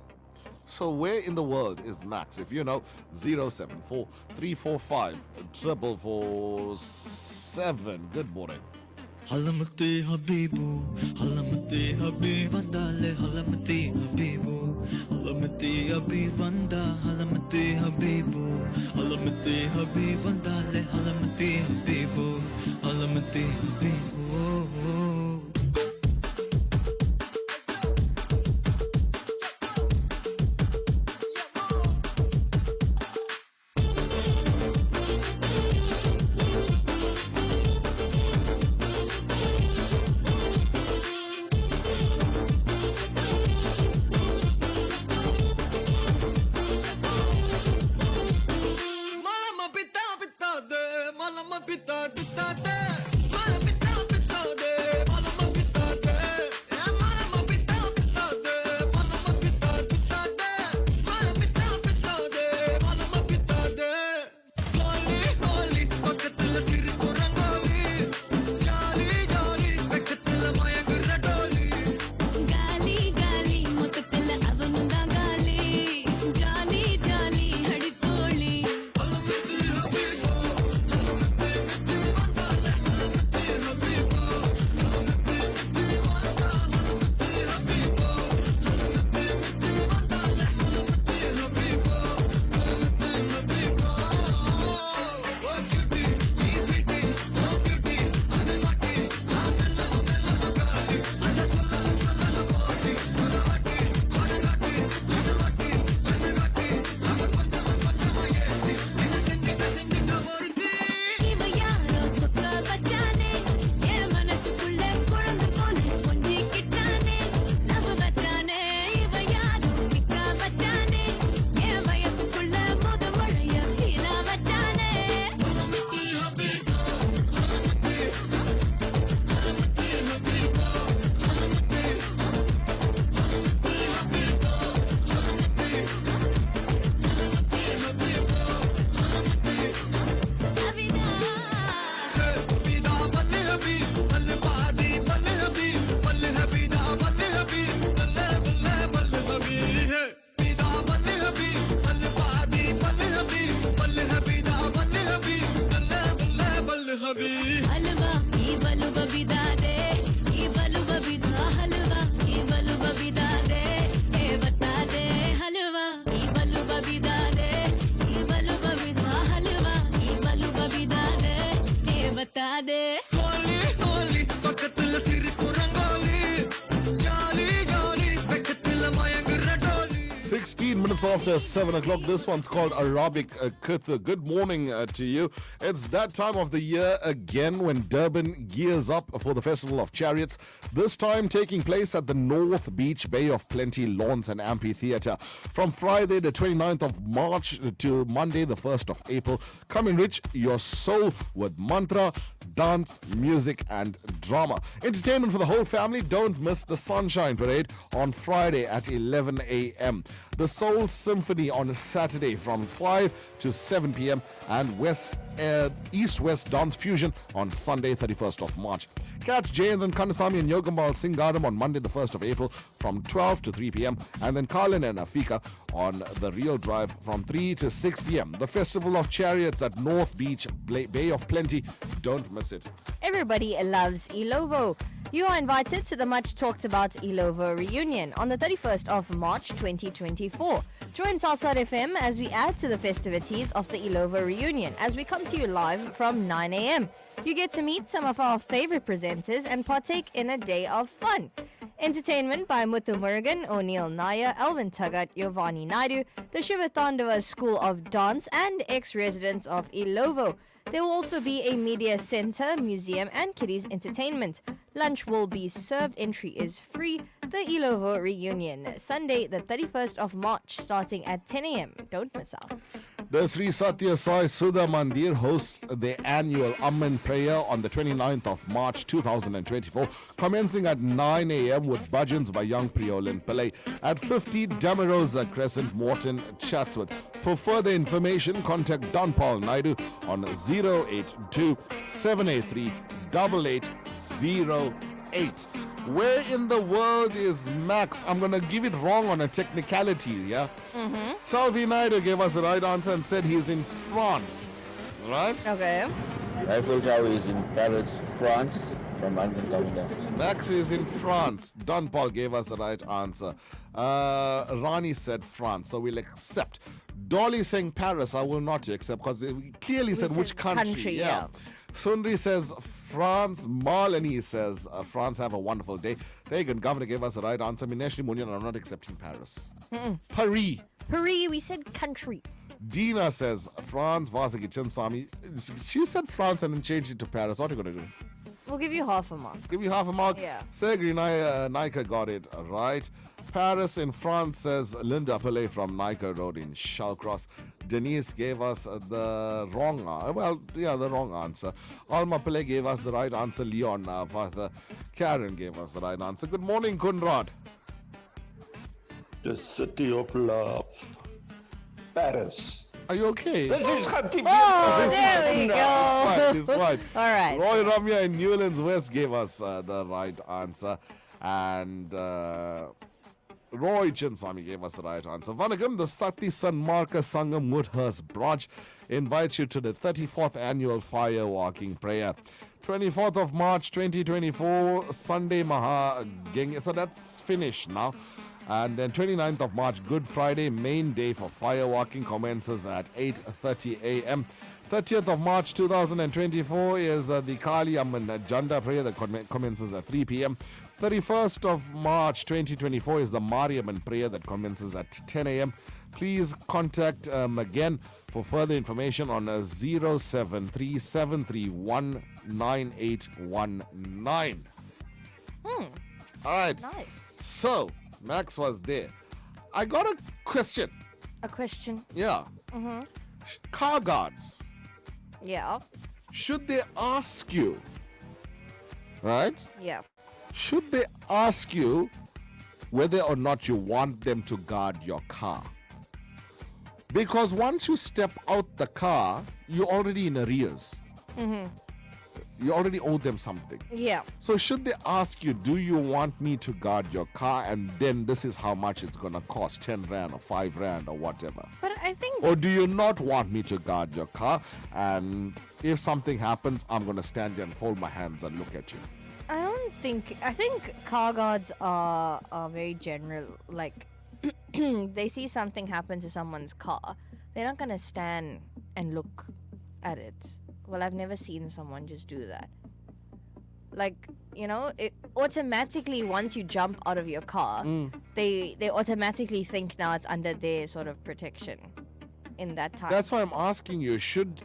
So where in the world is Max? If you know, 074-345-447. Good morning. Halamati Habibu, Halamati Habibandale, Halamati Habibu, Halamati Habibanda, Halamati Habibu, Halamati Habibandale, Halamati Habibu, Halamati Habibu. They 16 minutes after 7 o'clock. This one's called Arabic Kutha. Good morning to you. It's that time of the year again when Durban gears up for the Festival of Chariots. This time taking place at the North Beach Bay of Plenty Lawns and Amphitheatre. From Friday the 29th of March to Monday the 1st of April. Come enrich your soul with mantra, dance, music and drama. Entertainment for the whole family. Don't miss the Sunshine Parade on Friday at 11 a.m. The Soul Symphony on Saturday from 5 to 7 p.m. and East-West Dance Fusion on Sunday 31st of March. Catch Jayendran Kandasamy and Yogambal Singadam on Monday the 1st of April from 12 to 3 p.m. and then Karlin and Afika on the Real Drive from 3 to 6 p.m. The Festival of Chariots at North Beach Bay of Plenty. Don't miss it. Everybody loves Ilovo. You are invited to the much talked about Ilovo reunion on the 31st of March 2024. Join Salsa FM as we add to the festivities of the Ilovo reunion as we come to you live from 9 a.m. You get to meet some of our favorite presenters and partake in a day of fun. Entertainment by Muthu Murugan, O'Neill Naya, Alvin Tagat, Giovanni Naidu, the Shiva Tandava School of Dance and ex-residents of Ilovo. There will also be a media center, museum, and kiddies entertainment. Lunch will be served. Entry is free. The Ilovo reunion, Sunday, the 31st of March, starting at 10 a.m. Don't miss out. The Sri Satya Sai Sudha Mandir hosts their annual Amman prayer on the 29th of March 2024, commencing at 9 a.m. with bhajans by young Priolin Pillai at 50 Damarosa Crescent, Morton, Chatsworth. For further information, contact Don Paul Naidu on 082 783 8808. Where in the world is Max? I'm gonna give it wrong on a technicality, yeah? Salvi Naidu gave us the right answer and said he's in France, right? Okay. Eiffel Tower is in Paris, France, from London coming down. Max is in France. Don Paul gave us the right answer. Rani said France, so we'll accept. Dolly saying Paris, I will not accept because he clearly said which country. Yeah. Sundri says France. Marlene says France. Have a wonderful day. Tegan, Governor gave us the right answer. Mineshri Munyan, I'm not accepting Paris. Paris. Paris, we said country. Dina says France. Vasaki Chinsami. She said France and then changed it to Paris. What are you going to do? We'll give you half a mark. Give you half a mark. Yeah. Sergei Nika got it right. Paris in France, says Linda Pillay from Nika Road in Shallcross. Denise gave us the wrong the wrong answer. Alma Pillay gave us the right answer. Leon Karen gave us the right answer. Good morning, Kunrad. The city of love, Paris. Are you okay? This is Khatib. Oh, there we go. It's fine. All right. Roy Ramya in Newlands West gave us the right answer. And Roy Chinsami gave us the right answer. Vanagam, the Sati Sanmarka Sangam Woodhurst branch invites you to the 34th annual fire walking prayer. 24th of March 2024, Sunday Maha Gang. So that's finished now. And then 29th of March, Good Friday, main day for fire walking commences at 8:30 a.m. 30th of March 2024 is the Kali Amman Janda prayer that commences at 3 p.m. 31st of March 2024 is the Mariamman prayer that commences at 10 a.m. Please contact again for further information on 073-731-9819. All right. Nice. So, Max was there. I got a question. A question? Yeah. Car guards, Yeah. should they ask you, right? Yeah. Should they ask you whether or not you want them to guard your car? Because once you step out the car, you're already in arrears. You already owe them something. Yeah. So should they ask you, do you want me to guard your car, and then this is how much it's going to cost, 10 Rand or 5 Rand or whatever? But I think... Or do you not want me to guard your car, and if something happens, I'm going to stand there and fold my hands and look at you? I think car guards are very general. Like, they see something happen to someone's car, they're not going to stand and look at it. Well, I've never seen someone just do that. Like, you know, it automatically, once you jump out of your car, they automatically think now it's under their sort of protection in that time. That's why I'm asking you, should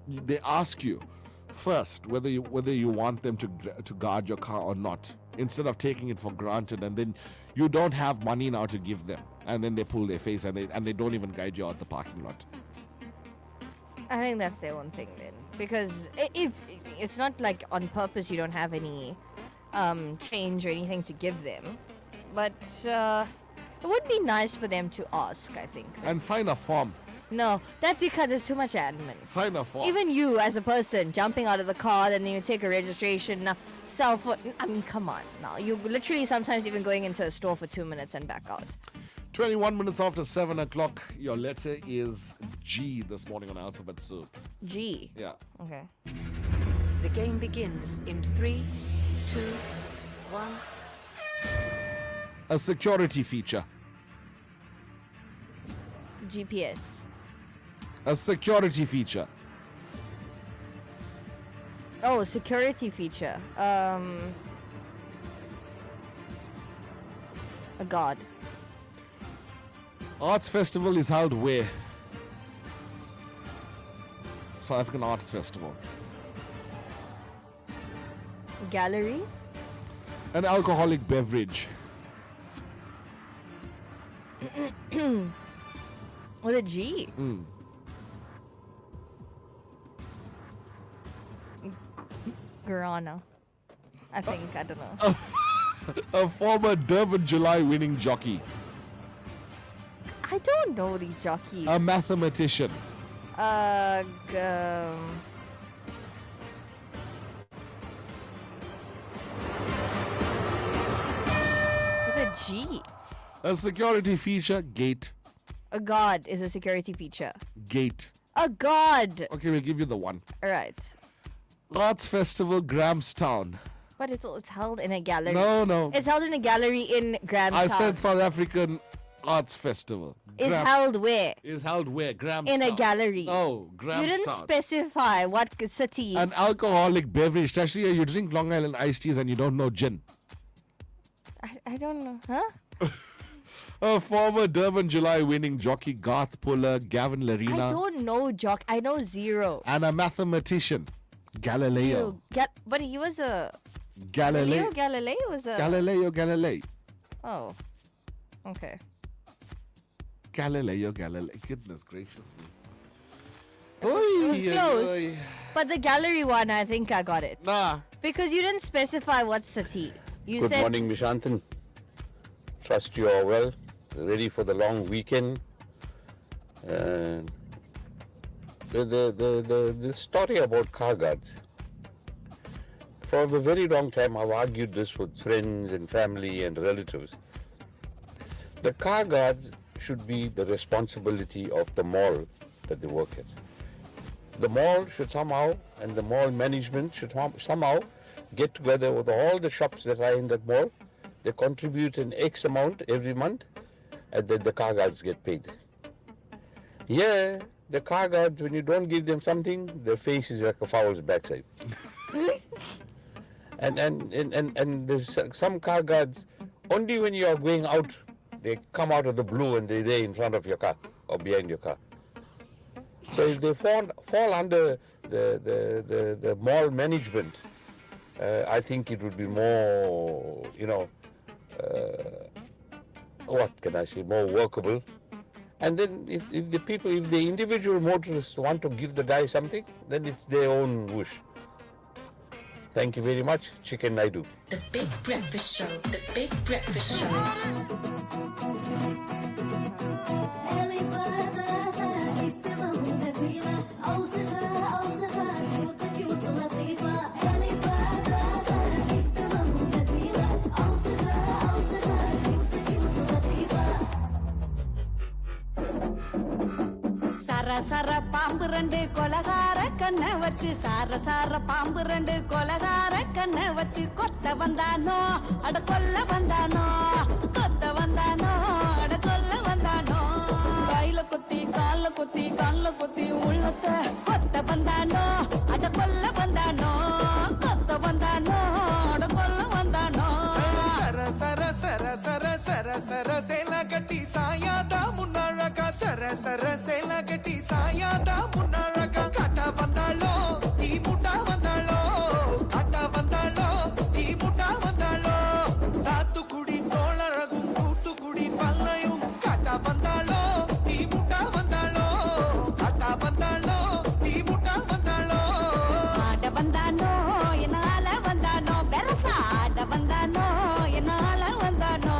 they ask you first whether you want them to guard your car or not, instead of taking it for granted, and then you don't have money now to give them, and then they pull their face and they don't even guide you out the parking lot? I think that's their own thing then, because if it's not like on purpose you don't have any change or anything to give them, but it would be nice for them to ask, I think. And sign a form. No, that's because there's too much admin. Sign a form. Even you as a person jumping out of the car, and then you take a registration, now cell phone. I mean, come on now. You literally sometimes even going into a store for 2 minutes and back out. 21 minutes after 7 o'clock, your letter is G this morning on Alphabet Soup. G? Yeah. Okay. The game begins in 3, 2, 1. A security feature. GPS. A security feature. Oh, security feature. A guard. Arts festival is held where? South African Arts Festival? Gallery? An alcoholic beverage. With a G. Guarana. I think. I don't know. A former Durban July winning jockey. I don't know these jockeys. A mathematician. With a G. A security feature. Gate. A god is a security feature. Gate. A god. Okay, we'll give you the one. All right. Arts Festival, Grahamstown. But it's held in a gallery. No. It's held in a gallery in Grahamstown. I said South African Arts Festival. Is held where? Is held where? Grahamstown. In a gallery. No, You Grahamstown. didn't specify what city. An alcoholic beverage. Actually, you drink Long Island iced teas and you don't know gin. I don't know. Huh? A former Durban July winning jockey, Garth Puller, Gavin I Larina, don't know I know zero. and a mathematician, Galileo. But he was a... Galileo. Galileo was a... Galileo. Oh. Okay. Galileo. Goodness gracious me. It was close. But the gallery one, I think I got it. Nah. Because you didn't specify what city. You Good said... morning, Mishantan. Trust you are well, ready for the long weekend. The story about car guards. For a very long time, I've argued this with friends and family and relatives. The car guards should be the responsibility of the mall that they work at. The mall should somehow, and the mall management should somehow get together with all the shops that are in that mall. They contribute an X amount every month, and then the car guards get paid. Yeah, the car guards, when you don't give them something, their face is like a fowl's backside. and there's some car guards, only when you are going out, they come out of the blue and they're there in front of your car or behind your car. So if they fall under the mall management, I think it would be more, what can I say, more workable. And then if the individual motorists want to give the guy something, then it's their own wish. Thank you very much, Chicken Naidu. The Big Breakfast Show. The Big Breakfast சர பாம்பு ரெண்டு கொலகார கண்ணை வச்சு சார பாம்பு ரெண்டு கொலகார கண்ணை வச்சு கொத்த வந்தானோ அட கொல்ல வந்தானோ கொத்த வந்தானோ அட கொல்ல வந்தானோ கையில குத்தி கால்ல குத்தி கண்ல குத்தி உள்ளத்த கொத்த வந்தானோ அட கொல்ல வந்தானோ கொத்த வந்தானோ அட கொல்ல வந்தானோ சர சேல கட்டி சாயாதா முன்னாழகா சர சேல கட்டி சாயாதா முன்னாழகா காட்டா வந்தாளோ தீ முட்டா வந்தாளோ காட்டா வந்தாளோ தீ முட்டா வந்தாளோ சாத்துக்குடி தோளழகும் தூத்துக்குடி பல்லையும் காட்டா வந்தாளோ தீ முட்டா வந்தாளோ காட்டா வந்தாளோ தீ முட்டா வந்தாளோ ஆட வந்தானோ என்னால வந்தானோ பெருசா ஆட வந்தானோ என்னால வந்தானோ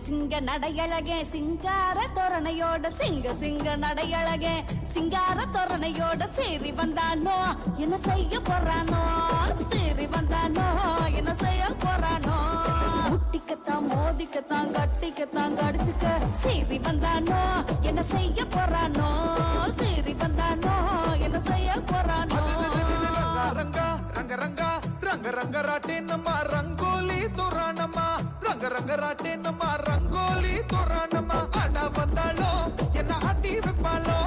சிங்க நடையழகே சிங்கார தோரணையோட சிங்க நடையழகே சிங்கார தோரணையோட சேரி வந்தானோ என்ன செய்ய போறானோ சேரி வந்தானோ என்ன செய்ய போறானோ முட்டிக்கத்தான் மோதிக்கத்தான் கட்டிக்கத்தான் கடிச்சுக்க சேரி வந்தானோ என்ன செய்ய போறானோ சேரி வந்தானோ என்ன செய்ய போறானோ ரங்க ரங்க ரங்க ரங்க ரங்க ராட்டே நம்ம ரங்கோலி தோரானம்மா ரங்க ரங்க ராட்டேனம்மா ரங்கோலி தோரணம்மா ஆடா வந்தாளோ என்ன ஆட்டி வைப்பாளோ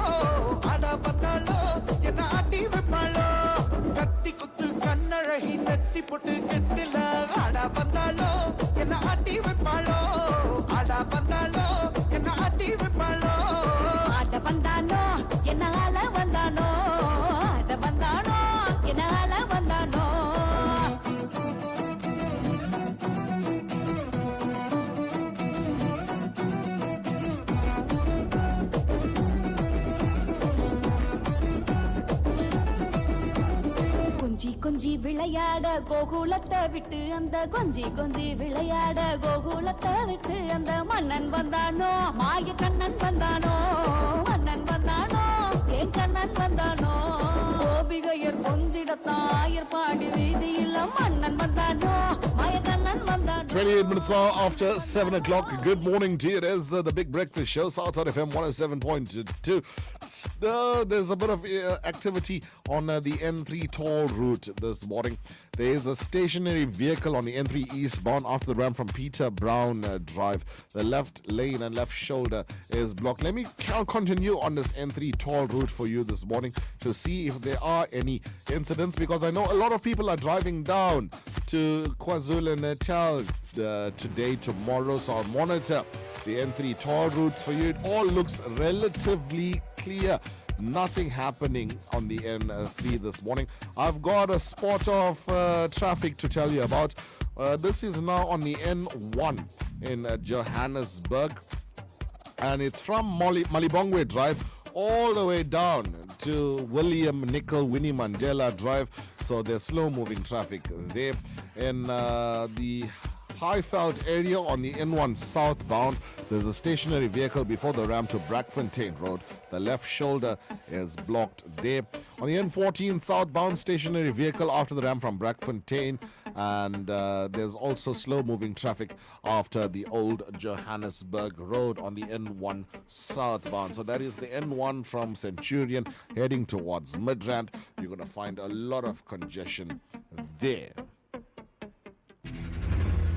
ஆடா வந்தாளோ என்ன ஆட்டி வைப்பாளோ கத்தி குத்து கண்ணழகி நெத்தி போட்டு கெத்தில ஆடா வந்தாளோ என்ன ஆட்டி வைப்பாளோ ஆடா வந்தாளோ என்ன ஆட்டி வைப்பாளோ ஆட வந்தானோ என்ன ஆள வந்தானோ ஆட வந்தானோ என்ன ஆள வந்தானோ கொஞ்சி கொஞ்சி விளையாட கோகுலத்தை விட்டு அந்த கொஞ்சி கொஞ்சி விளையாட கோகுலத்தை விட்டு அந்த மன்னன் வந்தானோ மாய கண்ணன் வந்தானோ மன்னன் வந்தானோ என் கண்ணன் வந்தானோ கோபிகையர் கொஞ்சிடத்தாயர் பாடி வீதியில் மன்னன் வந்தானோ மாய கண்ணன் வந்தானோ 28 minutes after 7 o'clock. Good morning to you. It is the Big Breakfast Show, Southside FM 107.2. There's a bit of activity on the N3 toll route this morning. There is a stationary vehicle on the N3 eastbound after the ramp from Peter Brown Drive. The left lane and left shoulder is blocked. Let me continue on this N3 toll route for you this morning to see if there are any incidents, because I know a lot of people are driving down to KwaZulu-Natal today, tomorrow, so I'll monitor the N3 toll routes for you. It all looks relatively clear. Nothing happening on the N3 this morning. I've got a spot of traffic to tell you about. This is now on the N1 in Johannesburg, and it's from Malibongwe Drive all the way down to William Nicol Winnie Mandela Drive. So there's slow moving traffic there. In the Highveld area on the N1 southbound, there's a stationary vehicle before the ramp to Brackfontein Road. The left shoulder is blocked there. On the N14 southbound, stationary vehicle after the ramp from Brackfontein, and there's also slow moving traffic after the old Johannesburg Road on the N1 southbound. So that is the N1 from Centurion heading towards Midrand. You're going to find a lot of congestion there.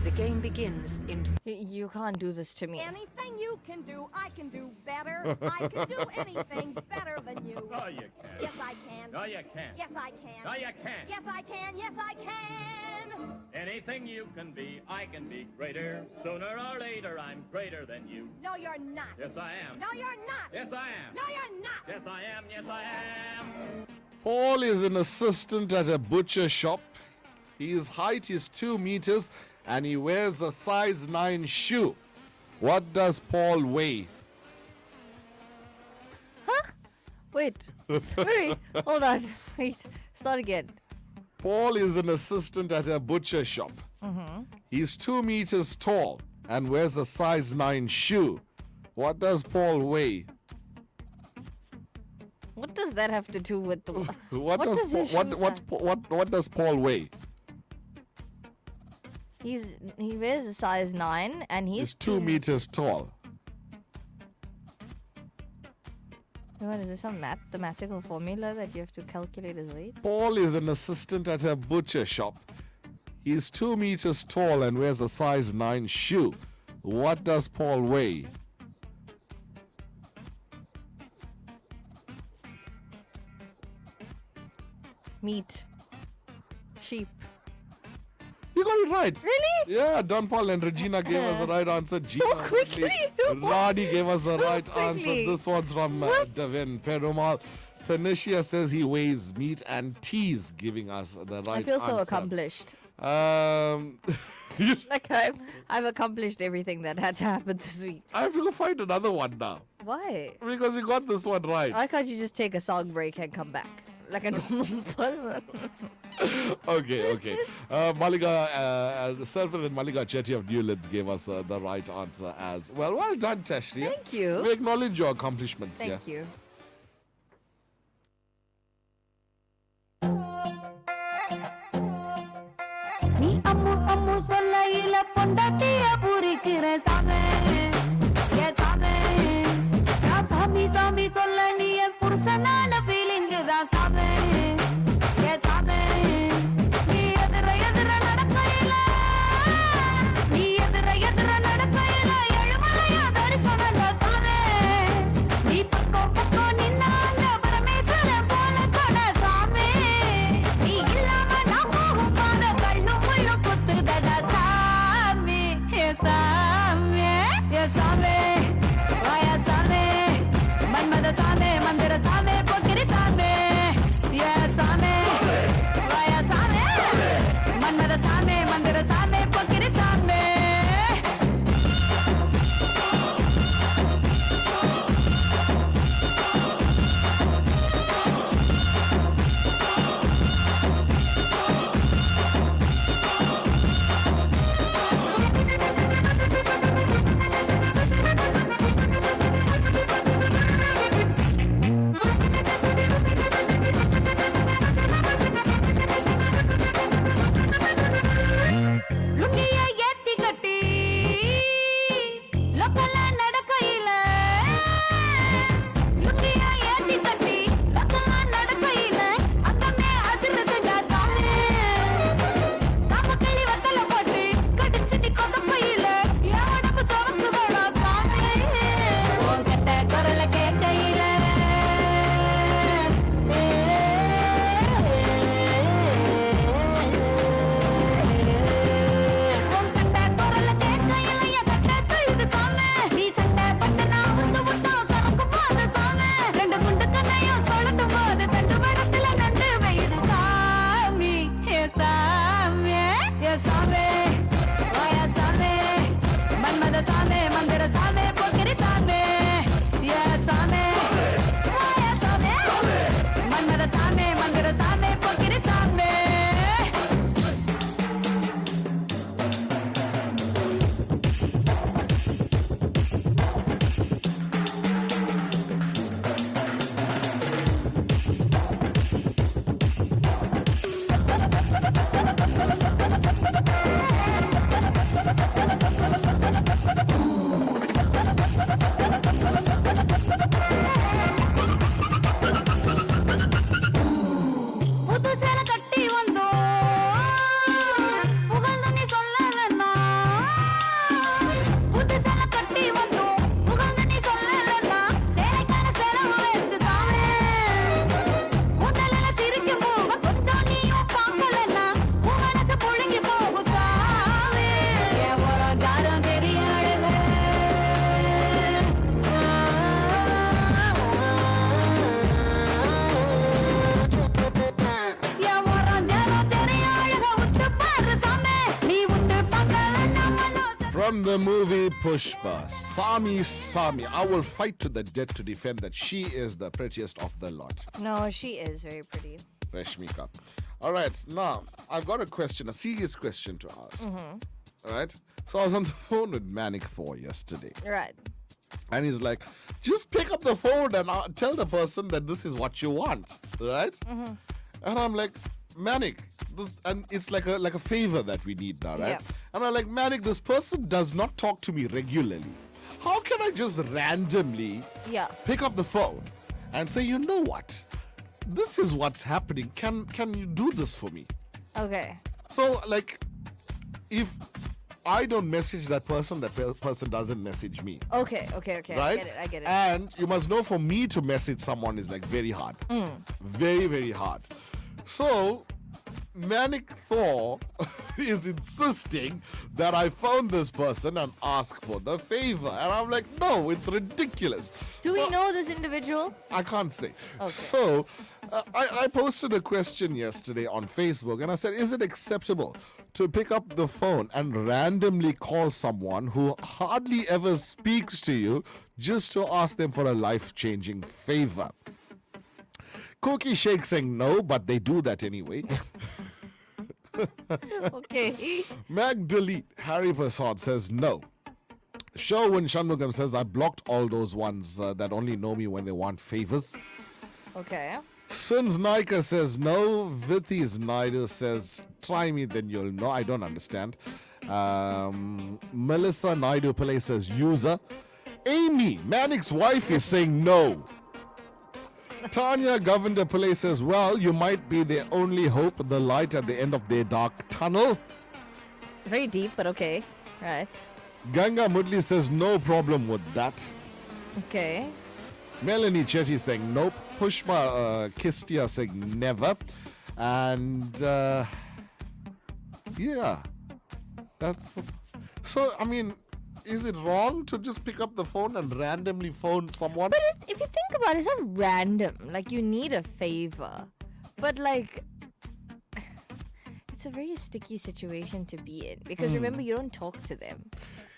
The game begins in... You can't do this to me. Anything you can do, I can do better. I can do anything better than you. No, you can't. Yes, I can. No, you can't. Yes, I can. No, you can't. Yes, I can. Yes, I can. Anything you can be, I can be greater. Sooner or later, I'm greater than you. No, you're not. Yes, I am. No, you're not. Yes, I am. No, you're not. Yes, I am. Yes, I am. Paul is an assistant at a butcher shop. His height is 2 meters and he wears a size 9 shoe. What does Paul weigh? Huh? Wait. Sorry. Hold on. Wait. Start again. Paul is an assistant at a butcher shop. Mm-hmm. He's 2 meters tall and wears a size 9 shoe. What does Paul weigh? What does that have to do with the... What does Paul weigh? He wears a size 9 and he's 2 meters tall. What is this, some mathematical formula that you have to calculate his weight? Paul is an assistant at a butcher shop. He's 2 meters tall and wears a size 9 shoe. What does Paul weigh? Meat. Sheep. You got it right. Really? Yeah, Don Paul and Regina gave us the right answer. Gina quickly. Radi gave us the right answer. quickly. This one's from Devin Perumal. Tanisha says he weighs meat, and T's giving us the right answer. I feel so accomplished. Like I've accomplished everything that had to happen this week. I have to go find another one now. Why? Because you got this one right. Why can't you just take a song break and come back? Like a normal person. Okay. Malika, Selfie and Malika Chetty of Newlands gave us the right answer as well. Well done, Tashri. Thank you. We acknowledge your accomplishments. Thank you. நீ அம்மு அம்மு சொல்லையில பொண்டாட்டிய பூரிக்கிற சாமி ஏ சாமி நான் சாமி சாமி சொல்ல நீ என் புருஷனான feeling தான் சாமி ஏ சாமி நீ எதிர எதிர நடக்கையில நீ எதிர சாமே வாயா சாமே மன்மத சாமே மந்திர சாமே பொக்கிரி சாமே லுங்கிய ஏத்தி கட்டி லோக்கல்ல நடக்கையில லுங்கிய ஏத்தி கட்டி லோக்கல்ல நடக்கையில அங்கமே அதிரதுடா சாமி காமக்களி வத்தல போட்டு கடிச்சு நீ கொதப்பையில என் உடம்பு சவக்குதடா சாமி உன் கட்ட குரல கேட்கையில புது சேலை கட்டி வந்தோம் புகழ்ந்து நீ சொல்லலன்னா புது சேலை கட்டி வந்தோம் புகழ்ந்து நீ சொல்லலன்னா சேலைக்கான செலவு வேஸ்ட் சாமி கூந்தலில சிரிக்கும் போக கொஞ்சம் நீயும் பார்க்கலன்னா உன் மனசு புழுங்கி போகும் சாமி என் ஒரு ஜாரம் தெரிய அழகு என் ஒரு ஜாரம் தெரிய அழகு உத்து பாரு சாமி நீ உத்து பார்க்கலன்னா மனசு From the movie Pushpa, Sami Sami. I will fight to the death to defend that she is the prettiest of the lot. No, she is very pretty. Rashmika. All right, now I've got a question, a serious question to ask. All right, so I was on the phone with Manik Thor yesterday, Right. and he's like, just pick up the phone and tell the person that this is what you want, right? And I'm like, Manik, and it's like a favor that we need now, right? Yeah. And I'm like, Manik, this person does not talk to me regularly. How can I just randomly Yeah. pick up the phone and say, you know what? This is what's happening. Can you do this for me? Okay. So, like, if I don't message that person person doesn't message me. Okay. Right? I get it. And you must know, for me to message someone is like very hard. Very, very hard. So, Manik Thor is insisting that I phone this person and ask for the favor. And I'm like, no, it's ridiculous. Do we know this individual? I can't say. Okay. So, I posted a question yesterday on Facebook and I said, is it acceptable to pick up the phone and randomly call someone who hardly ever speaks to you just to ask them for a life-changing favor? Cookie Shake saying no, but they do that anyway. Okay. Magdalene Harry Prasad says no. Sherwin Shanmugam says, I blocked all those ones that only know me when they want favors. Okay. Sims Naika says no. Vithis Naidu says, try me, then you'll know. I don't understand. Melissa Naidu Pillai says user. Amy, Manik's wife, is saying no. Tanya Govender Pillai says, well, you might be their only hope, the light at the end of their dark tunnel. Very deep, but okay. Right. Ganga Mudli says, no problem with that. Okay. Melanie Chetty saying nope. Pushpa Kistia saying never. And yeah, that's so. I mean, is it wrong to just pick up the phone and randomly phone someone? But if you think about it, it's not random. Like, you need a favor, But like, it's a very sticky situation to be in because remember, you don't talk to them.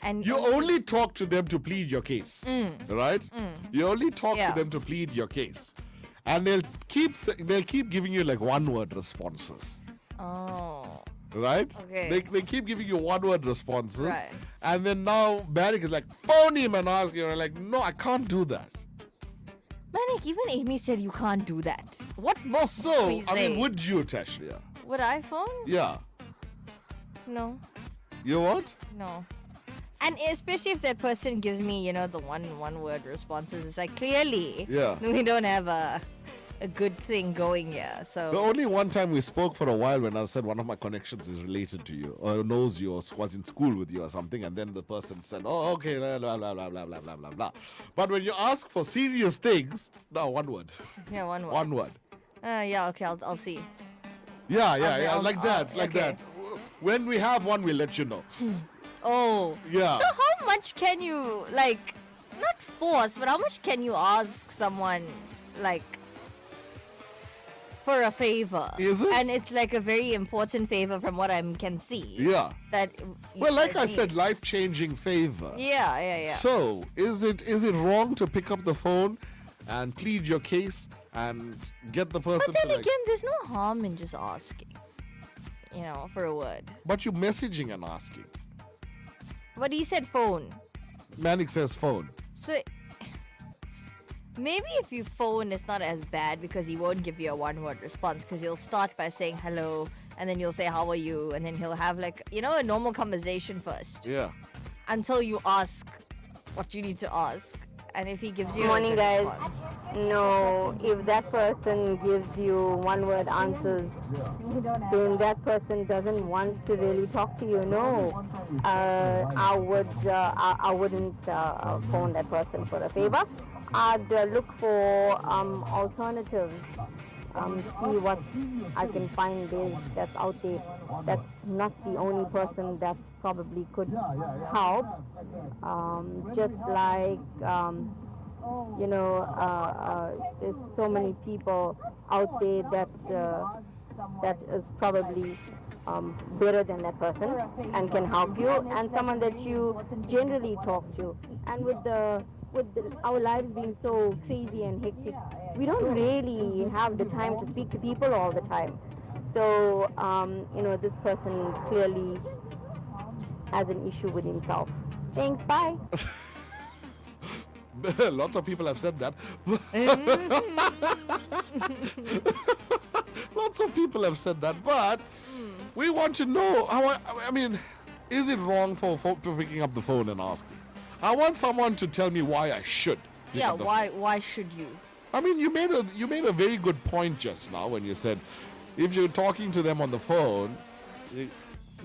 And You only talk to them to plead your case, right? You only talk Yeah. to them to plead your case, and they'll keep giving you like one-word responses, Oh. right? Okay. They keep giving you one-word responses, Right. and then now Barrick is like, phone him and ask you. Like, no, I can't do that. Manic, even Amy said you can't do that. What more? So, we I say? mean, would you, Tashlia? Would I phone? Yeah. No. You what? No. And especially if that person gives me, the one word responses, it's like clearly Yeah. we don't have a good thing going here. So The only one time we spoke for a while when I said one of my connections is related to you or knows you or was in school with you or something, and then the person said, oh, okay, blah, blah, blah, blah, blah, blah, blah, blah, blah. But when you ask for serious things, no, one word. yeah, one word. One word. Yeah, okay, I'll see. Yeah, I'll- like that, like okay. that. When we have one, we'll let you know. Oh. Yeah. So how much can you not force, but how much can you ask someone for a favor? Is it? And it's like a very important favor from what I can see. Yeah. That. Well, like I need. said, life-changing favor. Yeah. So, is it wrong to pick up the phone and plead your case and get the person But then to again, there's no harm in just asking, for a word. But you're messaging and asking. But he said phone. Manic says phone. So maybe if you phone, it's not as bad because he won't give you a one-word response because he'll start by saying hello and then you'll say how are you and then he'll have a normal conversation first Yeah. until you ask what you need to ask. And if he gives you Morning, a guys. response. No, if that person gives you one-word answers, then that person doesn't want to really talk to you. No, I wouldn't phone that person for a favor. I'd look for alternatives. See what I can find that's out there. That's not the only person that probably could help. Just like there's so many people out there that is probably better than that person and can help you, and someone that you generally talk to. And with our lives being so crazy and hectic, we don't really have the time to speak to people all the time. So, this person clearly has an issue with himself. Thanks, bye. Lots of people have said that. Lots of people have said that, but we want to know. I mean, is it wrong for picking up the phone and asking? I want someone to tell me why I should. pick up the why should you? I mean, you made a very good point just now when you said if you're talking to them on the phone,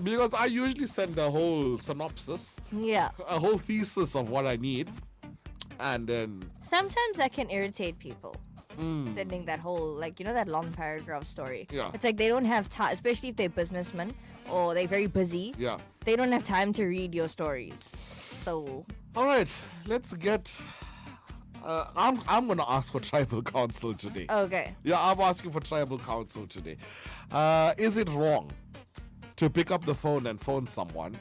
because I usually send a whole synopsis, Yeah. a whole thesis of what I need, and then Sometimes that can irritate people. Sending that whole, that long paragraph story. Yeah. It's like they don't have time, especially if they're businessmen or they're very busy. yeah. They don't have time to read your stories. So, All right, let's get. I'm gonna ask for tribal council today. okay. Yeah, I'm asking for tribal council today. Is it wrong to pick up the phone and phone someone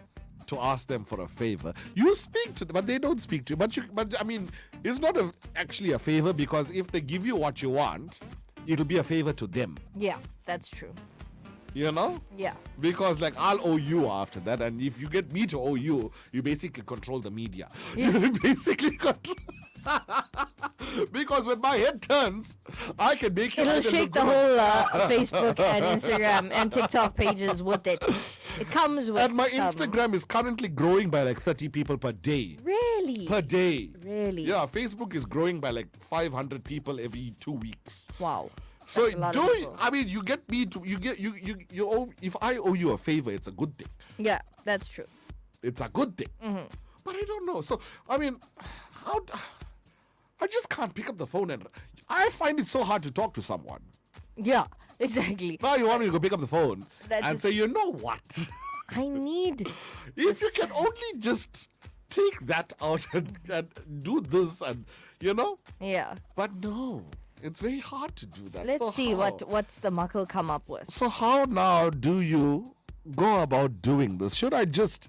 to ask them for a favor? You speak to them, but they don't speak to you. But I mean, it's not actually a favor because if they give you what you want, it'll be a favor to them. Yeah, that's true. You know? Yeah. Because I'll owe you after that, and if you get me to owe you, you basically control the media. You basically control. Because when my head turns, I can make you. It'll either shake look the good whole Facebook and Instagram and TikTok pages with it. It comes with And my some- Instagram is currently growing by 30 people per day. Really? Per day. Really? Yeah, Facebook is growing by 500 people every 2 weeks. Wow. So That's a lot of people. I mean, you get me to you owe, if I owe you a favor, it's a good thing. Yeah, that's true. It's a good thing. But I don't know. So I mean, I just can't pick up the phone, and I find it so hard to talk to someone. Yeah, exactly. Now you want me to go pick up the phone That and is- say, you know what? I need. If you can only just take that out and do this, and Yeah. But no. It's very hard to do that. Let's So see how? what's the muckle come up with. So how now do you go about doing this? Should I just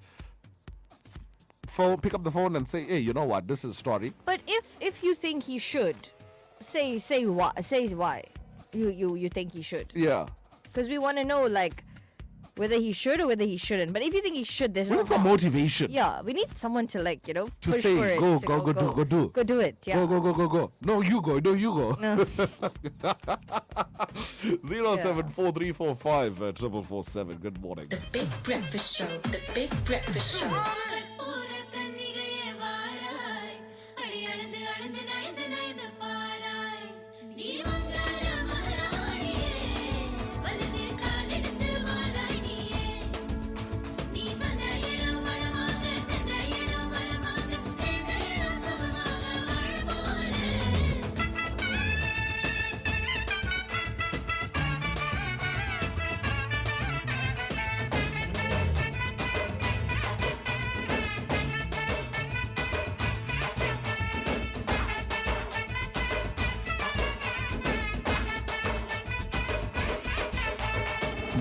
pick up the phone and say, hey, you know what, this is story. But if you think he should, say why you think he should. Yeah. Because we want to know like whether he should or whether he shouldn't. But if you think he should, there's We no need some harm. motivation. Yeah, we need someone to like, you know, To push say, for it. go to do. Go do it. Yeah. Go. No, you go. No, you go. No. 074345447 Good morning. The Big Breakfast Show. The Big Breakfast Show.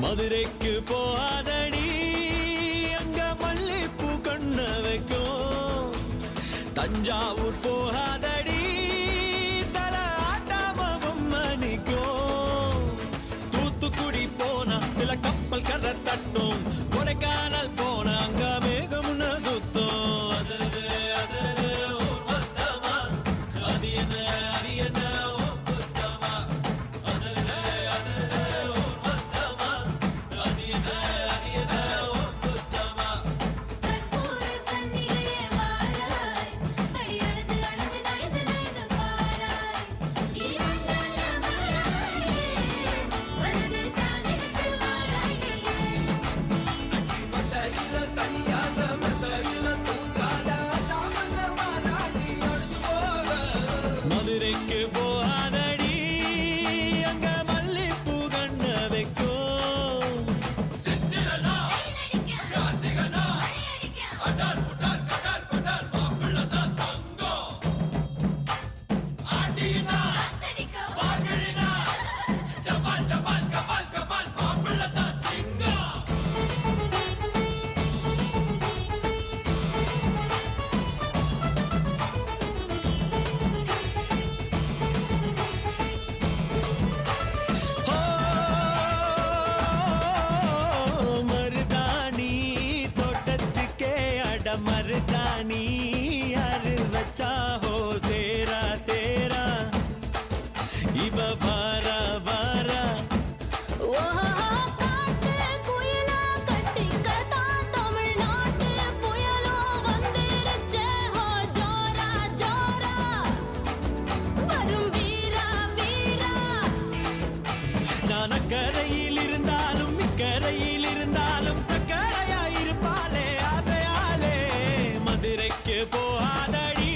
மதுரைக்கு போகாதடி அங்க மல்லிப்பூ கண்ண வைக்கும் தஞ்சாவூர் போகாதடி தல ஆட்டாம பொம்மனிக்கும் தூத்துக்குடி போனா சில கப்பல் கரை தட்டும் கொடைக்கானல் போனா அங்க மேகமுன்ன சுத்தும் அசருது அசருது ஊர் வந்தமா அது என்ன ஓ குத்தமா அசருது அசருது ஊர் வந்தமா அது என்ன ஓ குத்தமா மதுரைக்கு போகாதடி அங்க மல்லிப்பூ கண்ண வைக்கும் சித்திரனா கார்த்திகனா அடார் புடார் கடார் படார் மாப்பிள்ளதான் தங்கம் ஆடினா பார்கழினா டபால் டபால் கபால் கபால் மாப்பிள்ளதான் சிங்கம் மருதாணி தோட்டத்துக்கே அட மருதாணி யாரு வச்சா ஹோ தேரா தேரா இவ வாரா வாரா நான் அக்கரையில் இருந்தாலும் இக்கரையில் இருந்தாலும் சக்கரையா இருப்பாளே ஆசையாலே மதுரைக்கு போகாதடி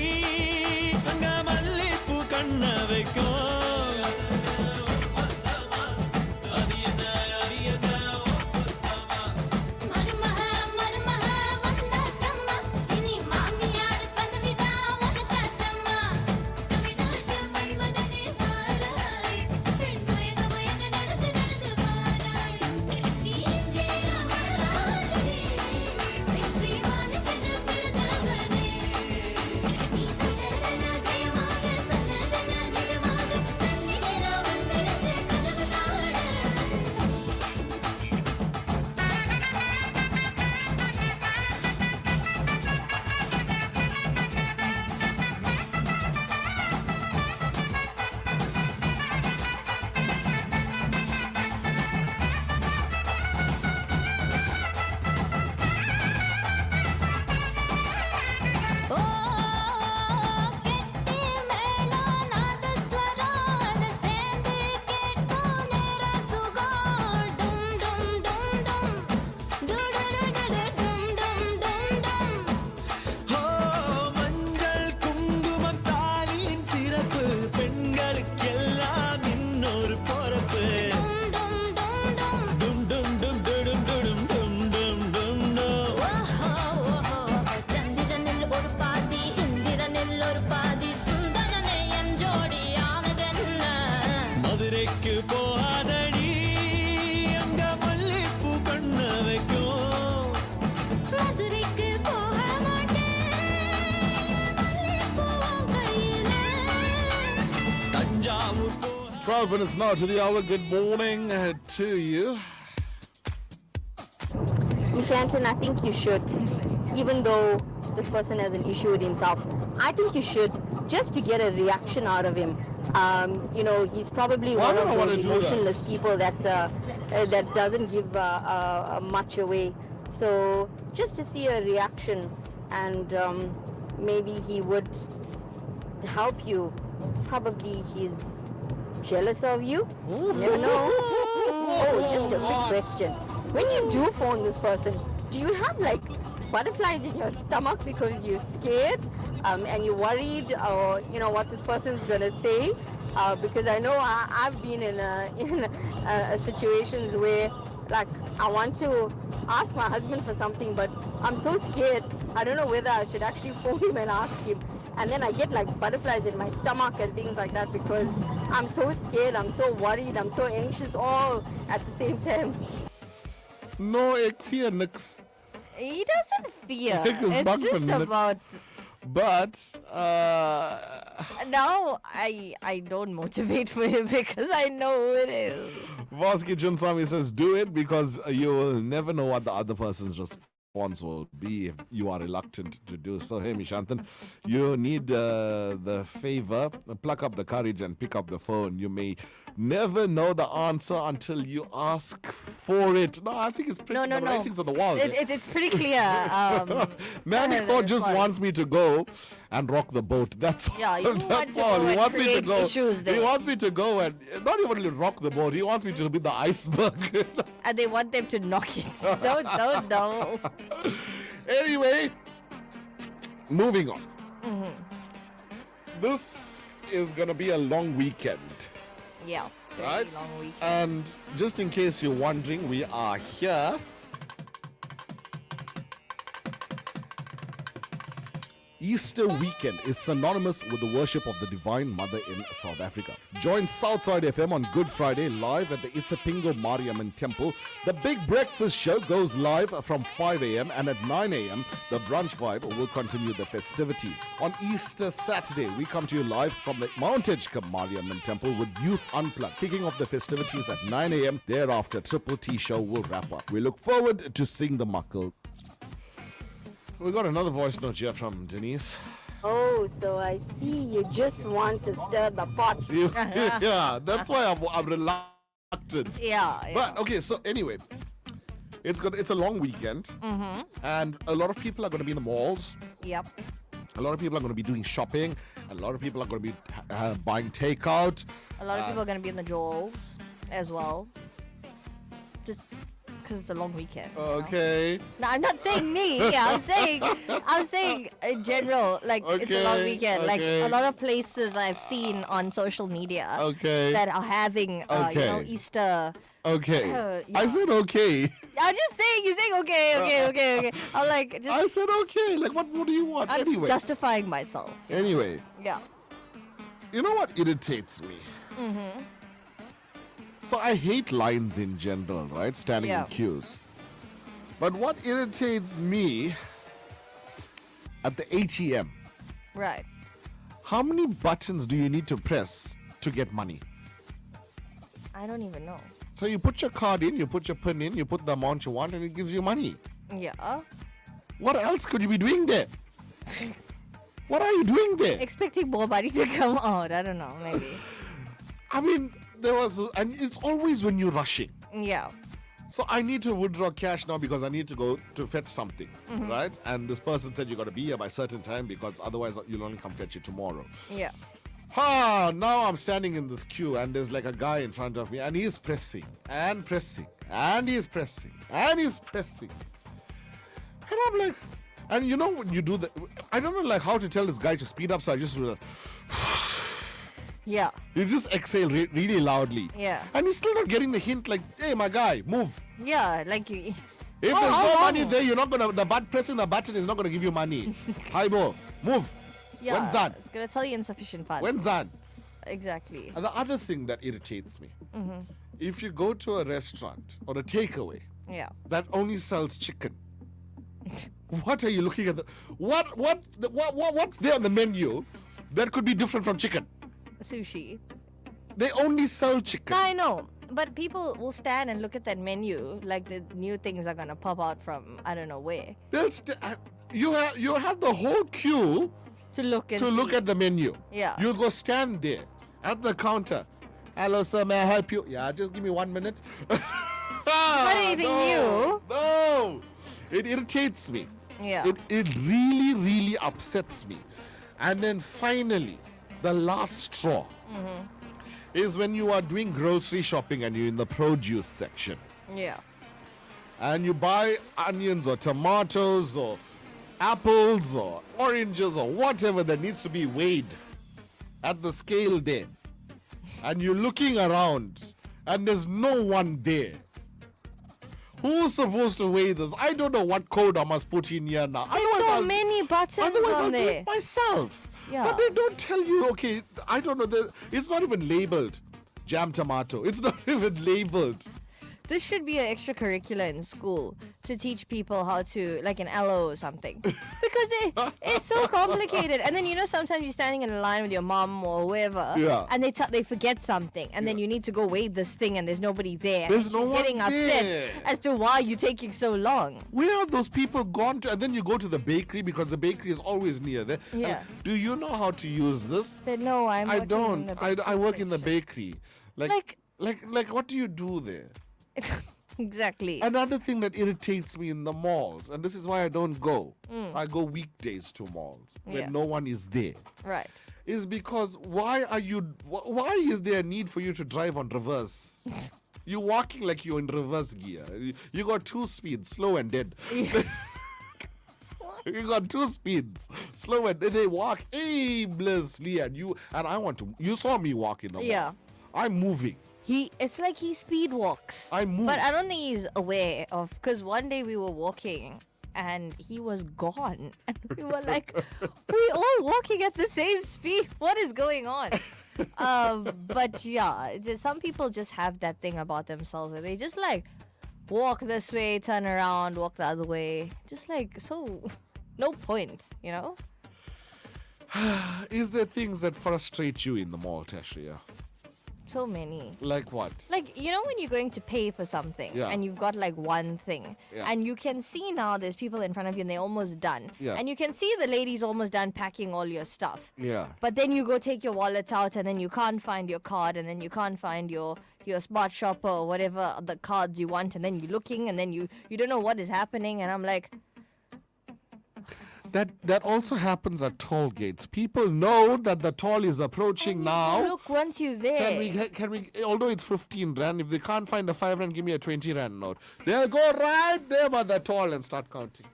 12 minutes now to the hour. Good morning to you. Mishantan, I think you should, even though this person has an issue with himself, I think you should, just to get a reaction out of him. You know, he's probably Why one would I of wanna those do that? emotionless people that doesn't give much away. So just to see a reaction, and maybe he would help you. Probably he's jealous of you. Never know. Oh, just a quick question. When you do phone this person, do you have like butterflies in your stomach because you're scared and you're worried, or you know what this person's gonna say? Because I know I've been in situations where like I want to ask my husband for something, but I'm so scared. I don't know whether I should actually phone him and ask him. And then I get like butterflies in my stomach and things like that because I'm so scared, I'm so worried, I'm so anxious all at the same time. No, ek fear nix. He doesn't fear. Ek is bang It's vir just niks. about. But Now I don't motivate for him because I know who it is. Voski Jinsami says, do it because you will never know what the other person's response will be if you are reluctant to do so. Hey, Mishantan, you need the favor, pluck up the courage and pick up the phone. You may never know the answer until you ask for it. No, I think it's pretty, No. the writing's on the wall. It's pretty clear. Nanny the Ford just response. wants me to go and rock the boat. That's all. Yeah, you want That's to all. go He and wants me to create go. issues He there. wants me to go and not even really rock the boat. He wants me to be the iceberg. And they want them to knock it. No. Anyway, moving on. Mm-hmm. This is gonna be a long weekend. Yeah. Very Right? long week. And just in case you're wondering, we are here. Easter weekend is synonymous with the worship of the Divine Mother in South Africa. Join Southside FM on Good Friday live at the Isipingo Mariamman Temple. The Big Breakfast Show goes live from 5 a.m. and at 9 a.m. the Brunch Vibe will continue the festivities. On Easter Saturday, we come to you live from the Mount Edgecombe Mariamman Temple with Youth Unplugged, kicking off the festivities at 9 a.m. Thereafter, Triple T Show will wrap up. We look forward to seeing the Muckle. We got another voice note here from Denise. Oh, so I see you just want to stir the pot. Yeah, that's why I'm reluctant. Yeah. But okay, so anyway, it's a long weekend, Mm-hmm. and a lot of people are going to be in the malls. Yep. A lot of people are going to be doing shopping. A lot of people are going to be buying takeout. A lot of people are going to be in the Joels as well. Just because it's a long weekend. you know? Okay. No, I'm not saying me. I'm saying in general, like it's a long Okay, weekend. Like okay. a lot of places I've seen on social media Okay. that are having, you know, Okay. Easter. Okay. Yeah. I said okay. I'm just saying. You're saying okay. I'm like, just. I said okay. Like, what do you want? I'm anyway. just justifying myself. Anyway, Yeah. you know what irritates me? Mm-hmm. So I hate lines in general, right? Standing Yeah. in queues. But what irritates me at the ATM, Right. how many buttons do you need to press to get money? I don't even know. So you put your card in, you put your PIN in, you put the amount you want, and it gives you money. Yeah. What else could you be doing there? What are you doing there? Expecting more money to come out. I don't know. Maybe. I mean, and it's always when you're rushing. Yeah. So I need to withdraw cash now because I need to go to fetch something, Mhm. right? And this person said you got to be here by a certain time because otherwise you'll only come fetch it tomorrow. Yeah. Now I'm standing in this queue and there's like a guy in front of me and he's pressing and pressing and he's pressing and he's pressing. And I'm like, and you know when you do that, I don't know like how to tell this guy to speed up, so I just do that. Yeah. You just exhale really loudly. Yeah. And he's still not getting the hint like, hey, my guy, move. Yeah. Like. If there's no money there, you're not gonna. Pressing the button is not gonna give you money. Haibo, move. Yeah. When's that? It's gonna tell you insufficient funds. When's that? Exactly. And the other thing that irritates me, Mhm. if you go to a restaurant or a takeaway Yeah. that only sells chicken, what are you looking at? What's there on the menu that could be different from chicken? Sushi. They only sell chicken. I know, but people will stand and look at that menu like the new things are gonna pop out from I don't know where. You have the whole queue to look and look see. at the menu. Yeah. You go stand there at the counter. Hello, sir. May I help you? Yeah, just give me 1 minute. Not anything new. No, it irritates me. Yeah. It really, really upsets me. And then finally, the last straw is when you are doing grocery shopping and you're in the produce section Yeah. and you buy onions or tomatoes or apples or oranges or whatever that needs to be weighed at the scale there. And you're looking around and there's no one there. Who's supposed to weigh this? I don't know what code I must put in here now. There's so many buttons Otherwise, on I'll do there. it myself. Yeah. But they don't tell you, okay, I don't know. It's not even labeled jam tomato. It's not even labeled. This should be an extracurricular in school to teach people how to, like an LO or something. Because it's so complicated. And then, sometimes you're standing in a line with your mom or whoever. Yeah. And they forget something. And then you need to go weigh this thing and there's nobody there. There's and no she's one getting there. upset as to why you're taking so long. Where are those people gone to? And then you go to the bakery because the bakery is always near there. Yeah. And do you know how to use this? Said, no, I working in don't. the I work in the bakery bakery. Like what do you do there? Exactly. Another thing that irritates me in the malls, and this is why I don't go. Mm. I go weekdays to malls when Yeah. no one is there. Right. Is because why is there a need for you to drive on reverse? You're walking like you're in reverse gear. You got 2 speeds, slow and dead. You got 2 speeds, slow and dead. They walk aimlessly, and you saw me walk in the mall. Yeah. I'm moving. It's like he speed walks. I move. But I don't think he's aware of, because one day we were walking and he was gone. And we were like, we all walking at the same speed. What is going on? But yeah, some people just have that thing about themselves where they just like walk this way, turn around, walk the other way. Just like, so no point, Is there things that frustrate you in the mall, Tashria? So many. Like what? Like, when you're going to pay for something Yeah. and you've got like one thing Yeah. and you can see now there's people in front of you and they're almost done. Yeah. And you can see the lady's almost done packing all your stuff. Yeah. But then you go take your wallet out and then you can't find your card and then you can't find your smart shopper or whatever the cards you want, and then you're looking and then you don't know what is happening, and I'm like, That also happens at toll gates. People know that the toll is approaching now. look once you're there. Can we, although it's 15 rand, if they can't find a 5 rand, give me a 20 rand note. They'll go right there by the toll and start counting.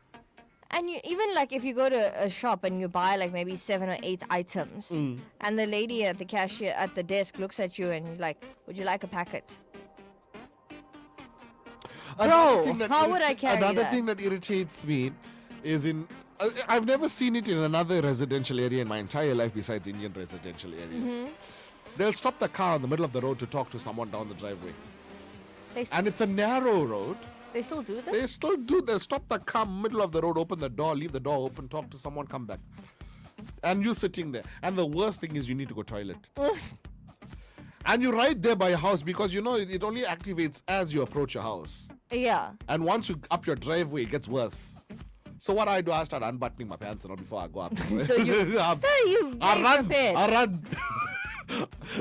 And you even like if you go to a shop and you buy like maybe 7 or 8 items, and the lady at the cashier at the desk looks at you and he's like, "Would you like a packet?" How would I carry Another that? thing that irritates me is I've never seen it in another residential area in my entire life besides Indian residential areas. Mm-hmm. They'll stop the car in the middle of the road to talk to someone down the driveway. They And it's a narrow road. They still do that? They still do. They'll stop the car middle of the road, open the door, leave the door open, talk to someone, come back. And you sitting there. And the worst thing is you need to go toilet. And you're right there by your house because it only activates as you approach your house. Yeah. And once you up your driveway, it gets worse. So what I do, I start unbuttoning my pants before I go up. So you I run.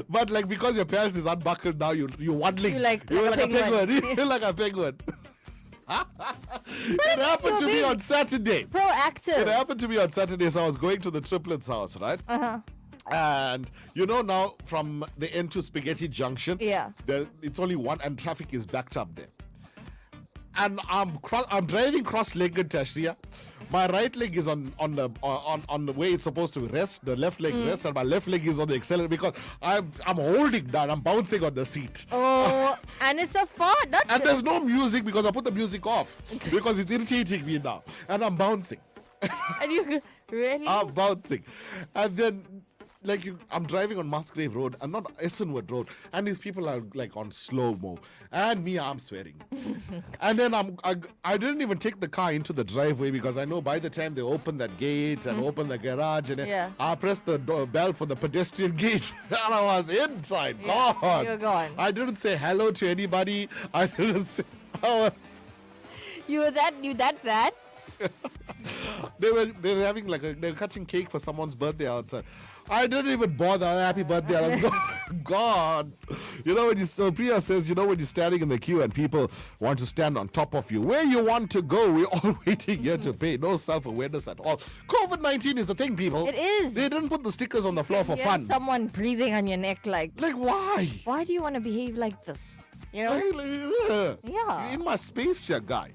But like because your pants is unbuckled now, you're waddling. You're like a a penguin. You're like a penguin. It happened to me on Saturday. Proactive. It happened to me on Saturday. So I was going to the triplets' house, right? Uh-huh. And now from the end to Spaghetti Junction, Yeah. it's only one, and traffic is backed up there. And I'm driving cross-legged, Tashria. My right leg is on the way it's supposed to rest. The left leg rests, and my left leg is on the accelerator because I'm holding down. I'm bouncing on the seat. Oh, and it's a fart. And there's no music because I put the music off because it's irritating me now. And I'm bouncing. And you really? I'm bouncing. And then I'm driving on Musgrave Road and not Essenwood Road, and these people are like on slow-mo, and me, I'm swearing. And then I didn't even take the car into the driveway because I know by the time they open that gate and open the garage, and then I pressed the bell for the pedestrian gate, and I was inside. Yeah, God, you're gone. I didn't say hello to anybody. I didn't say. You that bad? They were having they were cutting cake for someone's birthday outside. I didn't even bother. Happy birthday. I was God. You know when Priya says, when you're standing in the queue and people want to stand on top of you, where you want to go, we're all waiting here to pay. No self-awareness at all. COVID-19 is the thing, people. It is. They didn't put the stickers on the floor for fun. Someone breathing on your neck like why? Why do you want to behave like this? You know? Yeah. Yeah. You're in my space here, guy.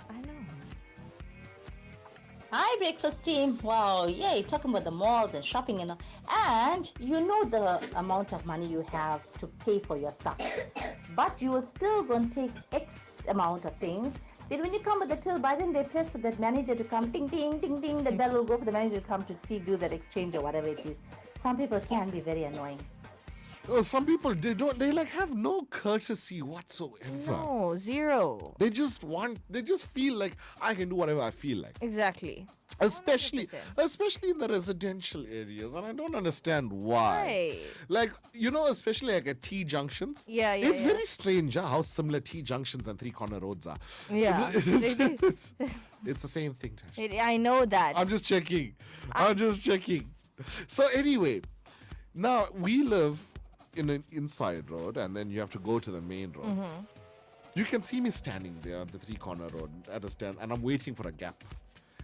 Hi, breakfast team. Wow, yay, talking about the malls and shopping and all. And you know the amount of money you have to pay for your stuff. But you will still go and take X amount of things. Then when you come with the till, by then they press for that manager to come, ting, ting, ting, ting. The bell will go for the manager to come to do that exchange or whatever it is. Some people can be very annoying. Some people, they have no courtesy whatsoever. No, zero. They just feel like I can do whatever I feel like. Exactly. Especially in the residential areas, and I don't understand why. Especially like at T junctions. Yeah. It's very strange how similar T junctions and three corner roads are. Yeah. It's the same thing, Tash. I know that. I'm just checking. So anyway, now we live in an inside road, and then you have to go to the main road. Mm-hmm. You can see me standing there at the three corner road at a stand, and I'm waiting for a gap.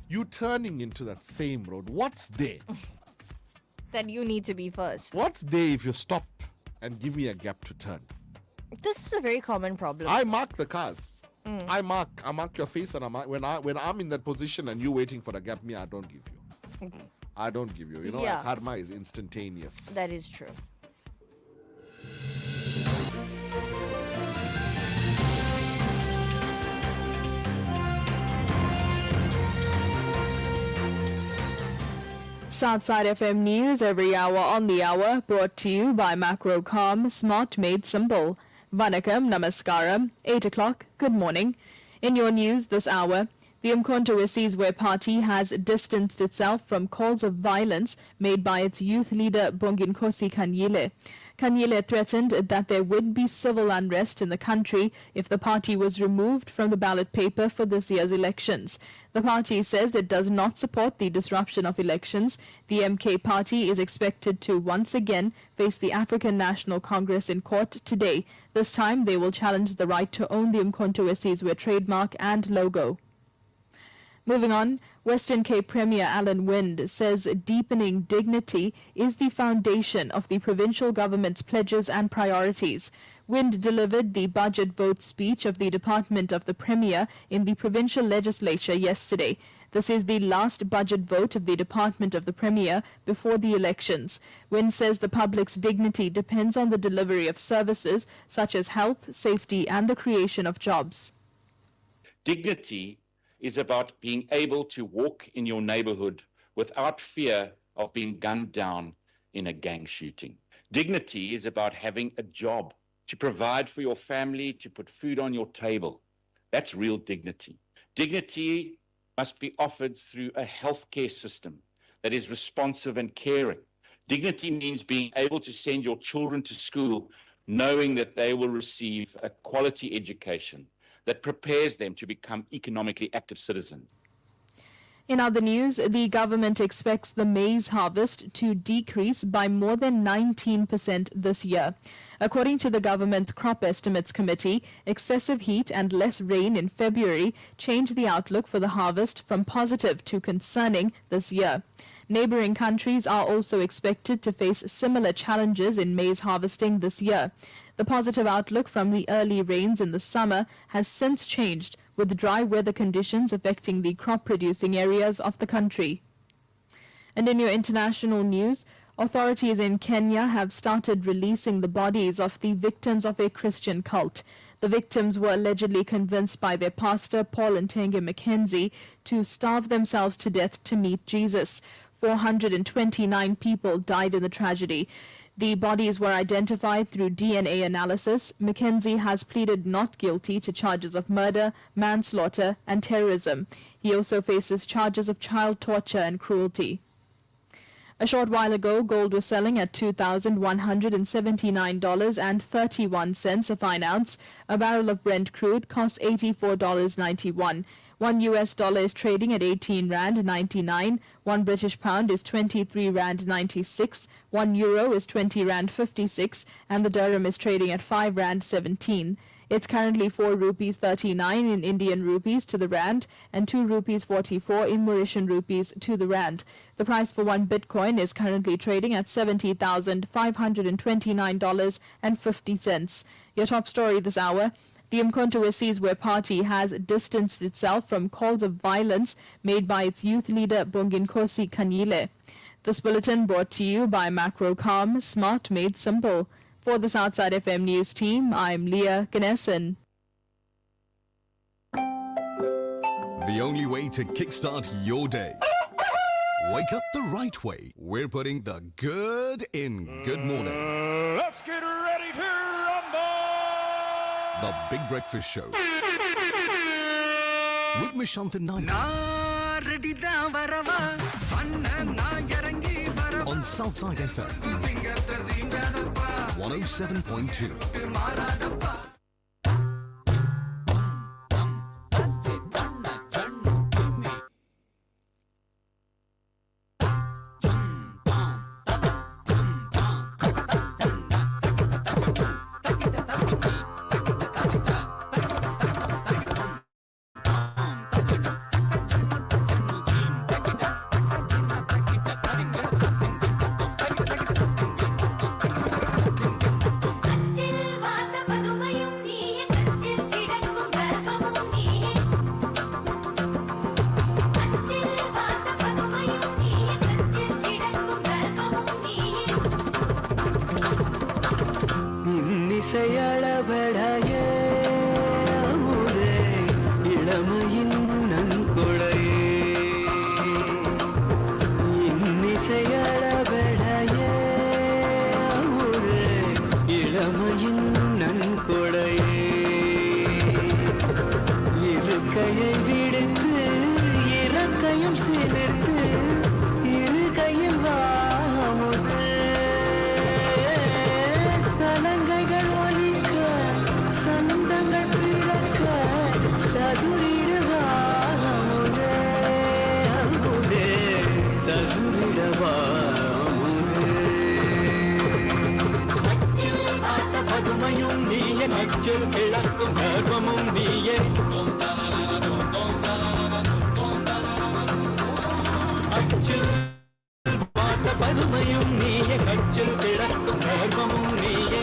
You turning into that same road. What's there? That you need to be first. What's there if you stop and give me a gap to turn? This is a very common problem. I mark the cars. I mark your face, and when I'm in that position and you waiting for a gap, I don't give you. I don't give you. Karma is instantaneous. That is true. Southside FM News every hour on the hour, brought to you by Macrocom, smart made simple. Vanakkam, namaskaram, 8 o'clock, good morning. In your news this hour, the Umkhonto Wesizwe Party has distanced itself from calls of violence made by its youth leader Bonginkosi Kanyile. Kanyile threatened that there would be civil unrest in the country if the party was removed from the ballot paper for this year's elections. The party says it does not support the disruption of elections. The MK party is expected to once again face the African National Congress in court today. This time they will challenge the right to own the Umkhonto Wesizwe trademark and logo. Moving on, Western Cape Premier Alan Wind says deepening dignity is the foundation of the provincial government's pledges and priorities. Wind delivered the budget vote speech of the Department of the Premier in the provincial legislature yesterday. This is the last budget vote of the Department of the Premier before the elections. Wind says the public's dignity depends on the delivery of services such as health, safety and the creation of jobs. Dignity is about being able to walk in your neighborhood without fear of being gunned down in a gang shooting. Dignity is about having a job, to provide for your family, to put food on your table. That's real dignity. Dignity must be offered through a healthcare system that is responsive and caring. Dignity means being able to send your children to school knowing that they will receive a quality education that prepares them to become economically active citizens. In other news, the government expects the maize harvest to decrease by more than 19% this year. According to the government's Crop Estimates Committee, excessive heat and less rain in February changed the outlook for the harvest from positive to concerning this year. Neighboring countries are also expected to face similar challenges in maize harvesting this year. The positive outlook from the early rains in the summer has since changed, with dry weather conditions affecting the crop-producing areas of the country. And in your international news, authorities in Kenya have started releasing the bodies of the victims of a Christian cult. The victims were allegedly convinced by their pastor, Paul Ntenge Mackenzie, to starve themselves to death to meet Jesus. 429 people died in the tragedy. The bodies were identified through DNA analysis. Mackenzie has pleaded not guilty to charges of murder, manslaughter, and terrorism. He also faces charges of child torture and cruelty. A short while ago, gold was selling at $2,179.31 a fine ounce. A barrel of Brent crude costs $84.91. $1 is trading at 18 Rand 99. 1 British pound is 23 Rand 96. 1 euro is 20 Rand 56. And the dirham is trading at 5 Rand 17. It's currently 4 rupees 39 in Indian rupees to the rand and 2 rupees 44 in Mauritian rupees to the rand. The price for 1 Bitcoin is currently trading at $70,529.50. Your top story this hour. The Umkhonto Wesizwe Party has distanced itself from calls of violence made by its youth leader Bonginkosi Kanyile. This bulletin brought to you by Macrocom, smart made simple. For the Southside FM News team, I'm Leah Ganesan. The only way to kickstart your day. Wake up the right way. We're putting the good in good morning. Let's get ready to rumble! The Big Breakfast Show. With Mishanthan Naidoo. On Southside FM 107.2. இசையளபடையே அமுதே இளமையின் நன்கொடையே இன்னிசையளபடையே அமுதே இளமையின் நன்கொடையே இருக்கையை விடுத்து இறக்கையும் சிலிர்த்து இரு கையில் வாமுதே சலங்கைகள் ஒலிக்க சந்தங்கள் பிறக்க சதுரிடுவாமுதே அமுதே சதுரிடவாமுதே அச்சில் பார்த்த பதுமையும் நீயே நச்சில் கிழக்கும் கர்வமும் நீயே அச்சில் பார்த்த பதுமையும் நீயே கச்சில் கிழக்கும் கர்வமும் நீயே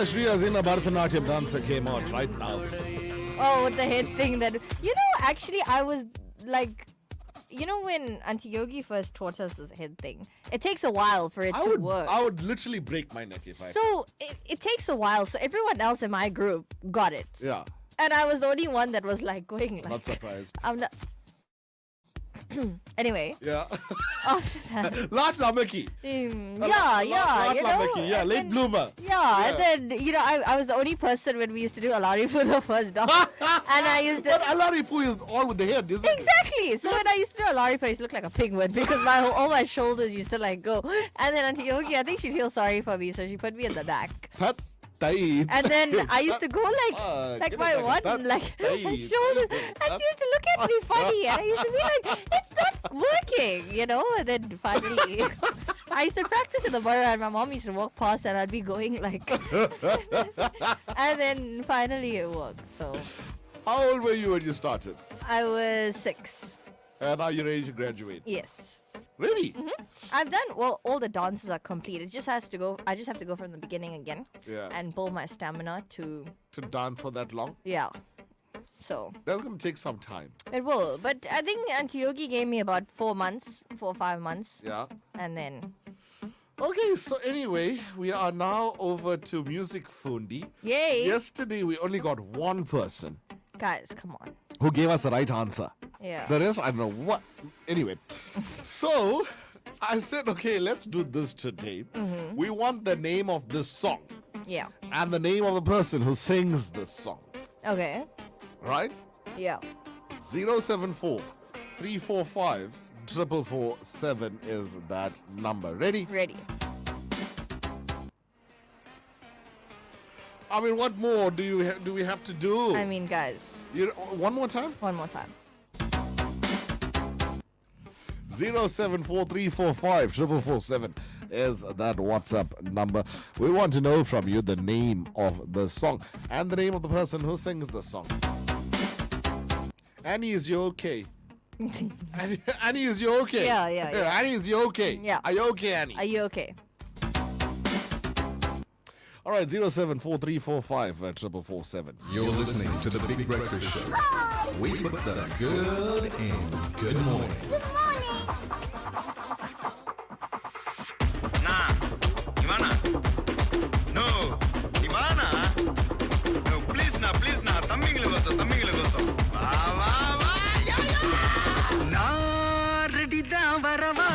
Shri Azina Bharatanatyam dancer came out right now. Oh, with the head thing that... actually, I was like... when Auntie Yogi first taught us this head thing, it takes a while for it to work. I would literally break my neck if I... So, it takes a while. So, everyone else in my group got it. Yeah. And I was the only one that was like going like... Not surprised. I'm not... Anyway. Yeah. After that... Lat Lamaki. Yeah, late bloomer. Yeah, and then, I was the only person when we used to do Alaripu the first dance. And I used to... But Alaripu is all with the head, isn't it? Exactly. So when I used to do Alaripu, I used to look like a penguin because all my shoulders used to like go. And then Auntie Yogi, I think she'd feel sorry for me, so she put me in the back. And then I used to go like my one shoulder, and she used to look at me funny, and I used to be like, it's not working, And then finally, I used to practice in the mirror, and my mom used to walk past, and I'd be going like, and then finally it worked. So, how old were you when you started? I was 6. And now you're ready to graduate? Yes. Really? Mm-hmm. I've done all the dances are complete. It just has to go. I just have to go from the beginning again. Yeah. And build my stamina to dance for that long. Yeah. So that's gonna take some time. It will, but I think Auntie Yogi gave me about 4 or 5 months. Yeah. And then. Okay, so anyway, we are now over to Music Fundi. Yay! Yesterday we only got one person. Guys, come on. Who gave us the right answer. Yeah. The rest, I don't know what. Anyway, so I said, okay, let's do this today. Mm-hmm. We want the name of this song. Yeah. And the name of the person who sings this song. Okay. Right? Yeah. 074 345 4447 is that number. Ready? Ready. I mean, what more do we have to do? I mean, guys. One more time? One more time. 074 4447 is that WhatsApp number. We want to know from you the name of the song and the name of the person who sings the song. Annie, is you okay? Annie, is you okay? Yeah. Annie, is you okay? Yeah. Are you okay, Annie? Are you okay? All right, 074 345 4447. You're listening to the Big Breakfast Show. We put the good in good morning. Good morning. Ivana. No, Ivana. No, please na. Tamingile goso. Va. Na ready da varava,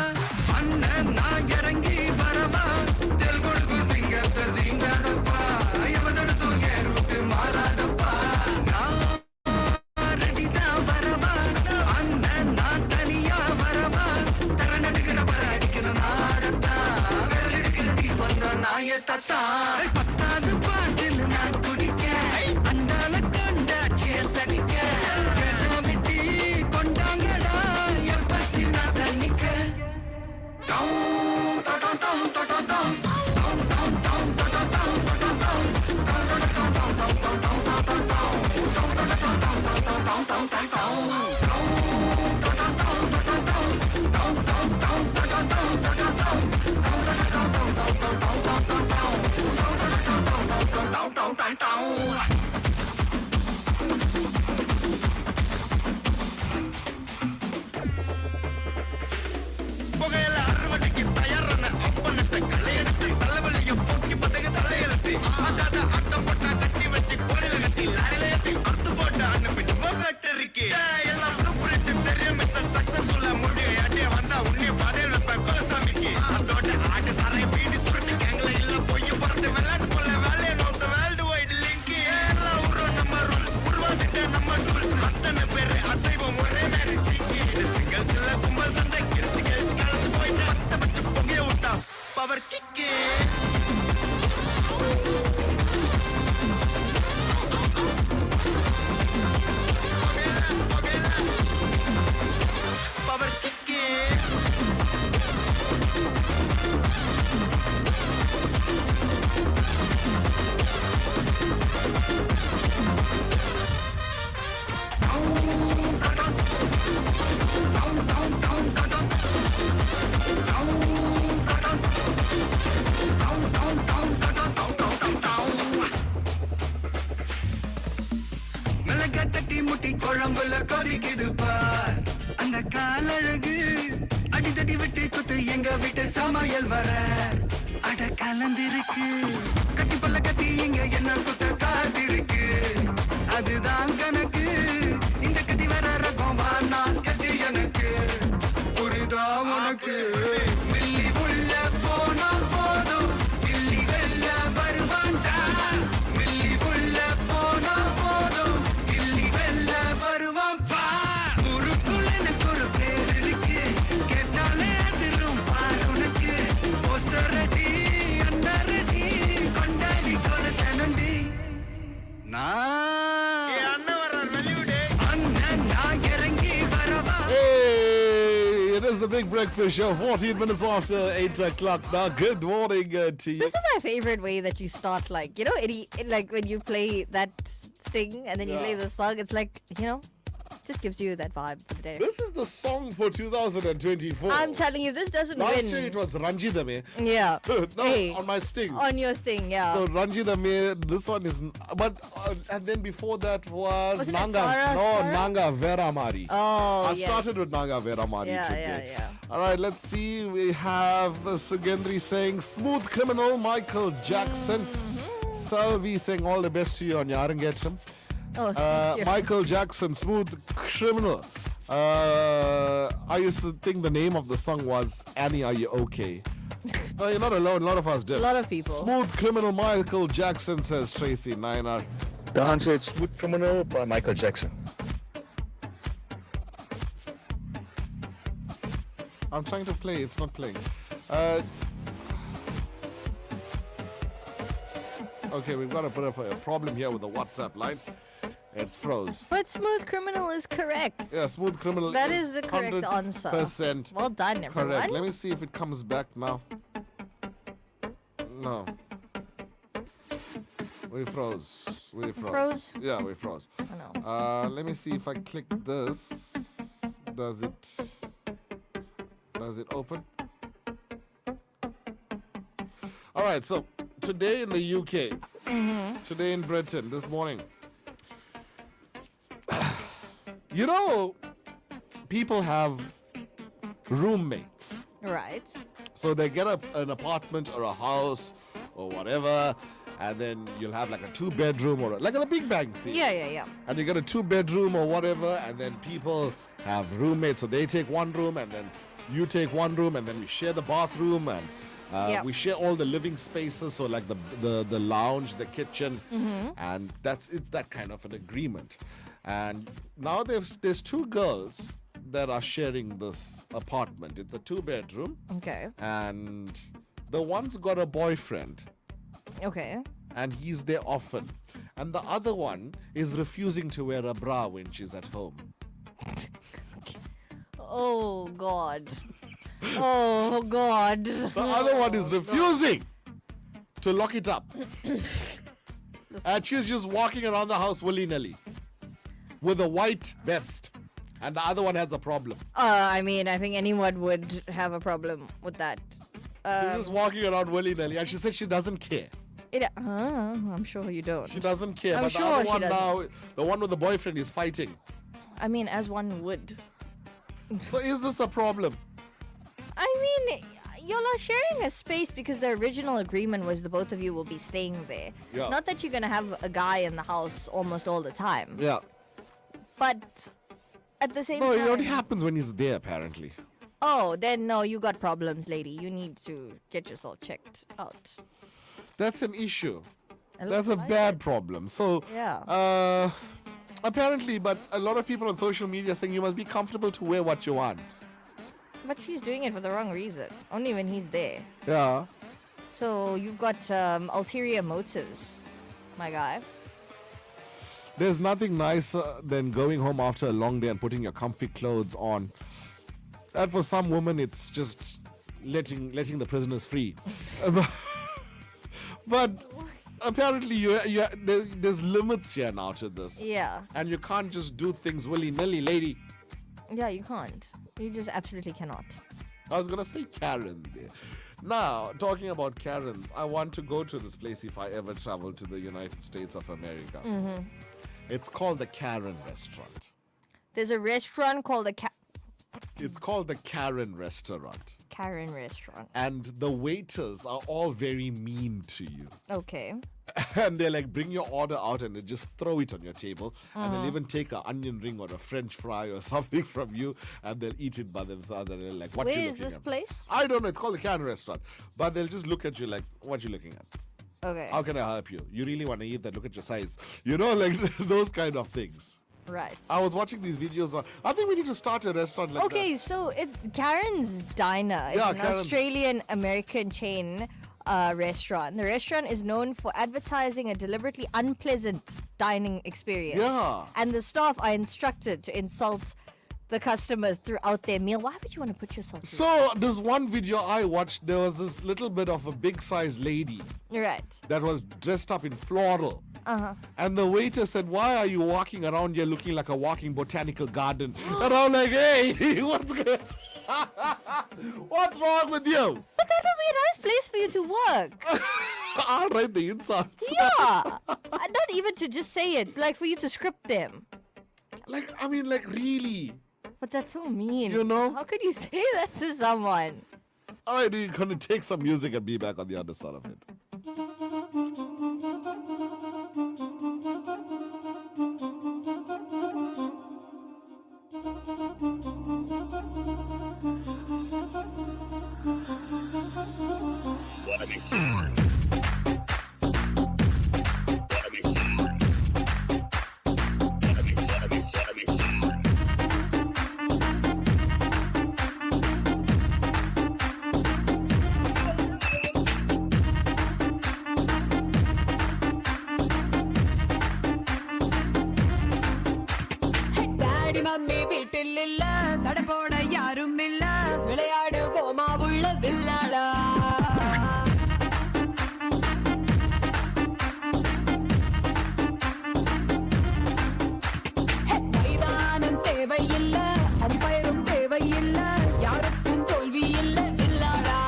anna na yarangi varava, tel kodku singata singradappa, yavadadu yerutu maradappa. Na ready da varava, anna na taniya varava, taranadikana paradikana naadatta, veralidikana deepanda nayatata. Pattadu paadil na kudikka, andala konda chesadikka. புகையில அறுவடைக்கு தயாரான அப்பனத்தை களையெடுத்து ஊட்டி குழம்புல கொதிக்குது பார் அந்த காலழகு அடித்தடி விட்டு குத்து எங்க வீட்டு சமையல் வர அட கலந்திருக்கு கட்டி பல்ல கட்டி இங்க என்ன குத்த காத்திருக்கு அதுதான் கணக்கு இந்த கத்தி வர ரகம் நான் ஸ்கெட்ச் எனக்கு புரிதா உனக்கு மில்லி உள்ள போனா போதும் மில்லி வெல்ல வருவான்டா மில்லி உள்ள போனா போதும் மில்லி வெல்ல வருவான் பா ஊருக்குள்ள எனக்கு ஒரு பேர் இருக்கு கேட்டாலே அதிரும் பார் உனக்கு போஸ்டர் ரெடி அண்டர் ரெடி கொண்டாடி கொடுத்தனண்டி Hey, it is the Big Breakfast Show, 14 minutes after 8 o'clock now. Good morning to you. This is my favorite way that you start, like, you know, like when you play that thing and then you play the song, it's like, you know, just gives you that vibe for the day. This is the song for 2024. I'm telling you, this doesn't Last win. year it was Ranji Dame. Yeah. No, Hey. on my sting. On your sting, yeah. So Ranji Dame, this one is, but and then before that was Wasn't it Nanga. Sara, No, Sara? Nanga Vera Mari. Oh, I started with Nanga Vera Mari Yeah, today. yeah. All right, let's see. We have Sugendri saying smooth criminal Michael Jackson. Salvi saying all the best to you on Yarangetram. Oh, thank you. Michael Jackson, smooth criminal. I used to think the name of the song was Annie, Are You Okay? No, you're not alone. A lot of us did. A lot of people. Smooth criminal Michael Jackson, says Tracy Nainar. The answer is Smooth Criminal by Michael Jackson. I'm trying to play. It's not playing. Okay, we've got a bit of a problem here with the WhatsApp line. It froze. But Smooth Criminal is correct. Yeah, smooth criminal. That is the correct answer. 100% Well done, everyone. correct. Let me see if it comes back now. No. We froze. Froze? Yeah, we froze. Oh, no. Let me see if I click this. Does it open? All right, so today in the UK, today in Britain, this morning, you know, people have roommates. Right. So they get an apartment or a house or whatever, and then you'll have like a 2-bedroom or like a Big Bang Theory. Yeah. And you get a 2-bedroom or whatever, and then people have roommates. So they take one room, and then you take one room, and then we share the bathroom, and Yep. we share all the living spaces. So like the lounge, the kitchen, and it's that kind of an agreement. And now there's 2 girls that are sharing this apartment. It's a 2-bedroom. Okay. And the one's got a boyfriend, Okay. and he's there often. And the other one is refusing to wear a bra when she's at home. Oh, God. Oh, God. The other one is refusing to lock it up. And she's just walking around the house willy-nilly with a white vest. And the other one has a problem. I mean, I think anyone would have a problem with that. She's just walking around willy-nilly. And she said she doesn't care. I'm sure you don't. She doesn't care. I'm but sure the other she one doesn't. now, the one with the boyfriend is fighting. I mean, as one would. So is this a problem? I mean, y'all are sharing a space because the original agreement was the both of you will be staying there. Yeah. Not that you're gonna have a guy in the house almost all the time. Yeah. But at the same No, time. it only happens when he's there, apparently. Oh, then no, you got problems, lady. You need to get yourself checked out. That's an issue. I That's a like bad problem. So, Yeah. apparently, but a lot of people on social media saying you must be comfortable to wear what you want. But she's doing it for the wrong reason. Only when he's there. Yeah. So you've got ulterior motives, my guy. There's nothing nicer than going home after a long day and putting your comfy clothes on. And for some women, it's just letting the prisoners free. But apparently, there's limits here now to this. Yeah. And you can't just do things willy-nilly, lady. Yeah, you can't. You just absolutely cannot. I was gonna say Karen there. Now, talking about Karens, I want to go to this place if I ever travel to the United States of America. It's called the Karen restaurant. There's a restaurant called the It's called the Karen restaurant. Karen restaurant. And the waiters are all very mean to you. Okay. And they like bring your order out and they just throw it on your table. And they'll even take an onion ring or a French fry or something from you and they'll eat it by themselves. And they're like, what Where you is looking this at? place? I don't know. It's called the Karen restaurant. But they'll just look at you like, what you looking at? Okay. How can I help you? You really want to eat that? Look at your size. You know, like those kind of things. Right. I was watching these videos on. I think we need to start a restaurant like that. Okay, so Karen's Diner is an Karen's. Australian-American chain restaurant. The restaurant is known for advertising a deliberately unpleasant dining experience. Yeah. And the staff are instructed to insult the customers throughout their meal. Why would you want to put yourself through So, this one video I watched, there was this little bit of a big-sized lady that? Right. that was dressed up in floral. Uh-huh. And the waiter said, why are you walking around here looking like a walking botanical garden? And I'm like, hey, what's wrong with you? But that would be a nice place for you to work. I'll write the insults. Yeah. Not even to just say it, like for you to script them. Like, I mean, like, really? But that's so mean. You know? How could you say that to someone? All right, we're going to take some music and be back on the other side of it. Daddy mummy வீட்டில் இல்ல தடை போட யாரும் இல்ல விளையாடு போமா உள்ள வில்லாடா மைதானம் தேவையில்ல அம்பயரும் தேவையில்ல யாருக்கும் தோல்வி இல்ல வில்லாடா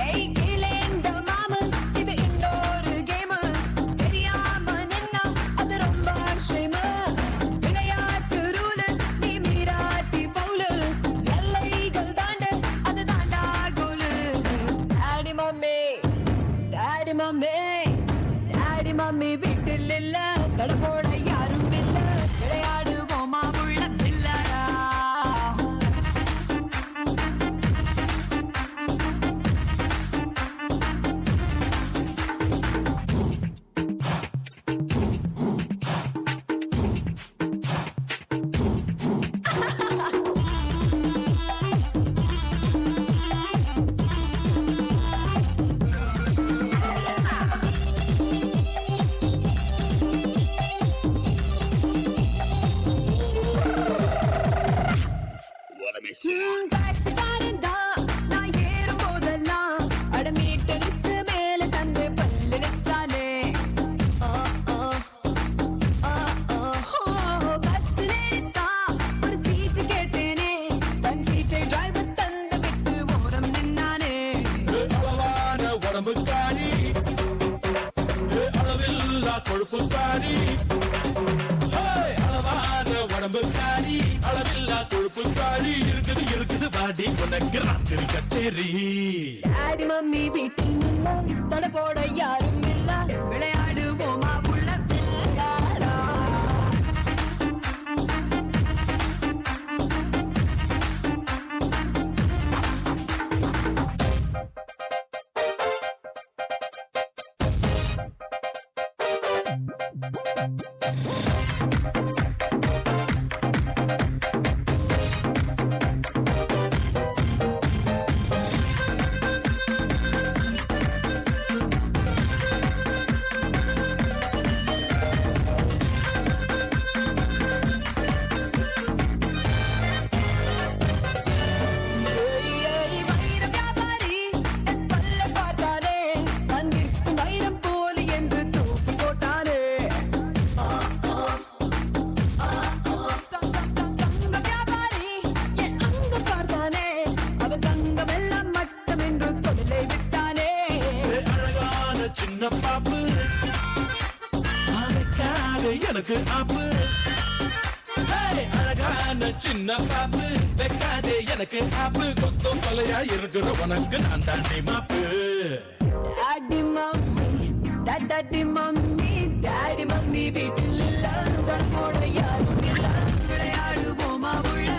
ஏய் கீழேந்த மாமு இது இன்னொரு கேம் தெரியாம நின்னா அது ரொம்ப ஷேமு விளையாட்டு ரூல் நீ மீறாட்டி பவுலு எல்லைகள் தாண்டு அது தாண்டா கோலு டாடி மம்மி வீட்டில் இல்ல தடை போட யாரும் இல்ல விளையாடு போமா உள்ள பிள்ளடா டாக்ஸிக்காரன் தான் நான் ஏறும் போதெல்லாம் அட மீட்டருக்கு மேல தந்து பல்லு வச்சானே பஸ்ல ஏறித்தான் ஒரு சீட்டு கேட்டேனே தன் சீட்டை டிரைவர் தந்து விட்டு ஓரம் நின்னானே அளவான உடம்புக்காரி அளவில்லா கொழுப்புக்காரி அளவான உடம்புக்காரி அளவில்லா கொழுப்புக்காரி இருக்குது பாடி உனக்கு ராத்திரி கச்சேரி டாடி மம்மி வீட்டில் இல்ல தடை போட யாரும் இல்ல விளையாடு போமா உள்ள பிள்ளையாடா உனக்கு ஆப்பு Hey, அழகான சின்ன பாப்பு வைக்காதே எனக்கு ஆப்பு கொத்தம் கொலையா இருக்கிற உனக்கு நான் தாண்டி மாப்பு daddy mummy daddy mummy daddy mummy வீட்டில் இல்ல தொடர்போட யாரும் இல்ல விளையாடுவோமா உள்ள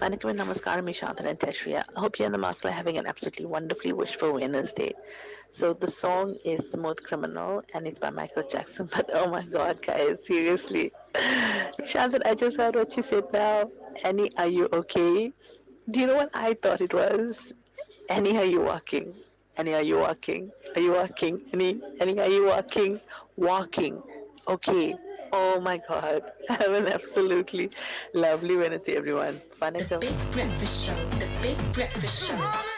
Vanakkam and Namaskaram, Ishanthan and Teshria. I hope you and the Makla are having an absolutely wonderfully wishful Wednesday. So the song is Smooth Criminal and it's by Michael Jackson. But oh my God, guys, seriously. Ishanthan, I just heard what you said now. Annie, are you okay? Do you know what I thought it was? Annie, are you walking? Annie, are you walking? Are you walking? Annie, are you walking? Walking. Okay. Oh my God. Have an absolutely lovely Wednesday, everyone. Vanakkam. The Big Breakfast Show. The Big Breakfast Show.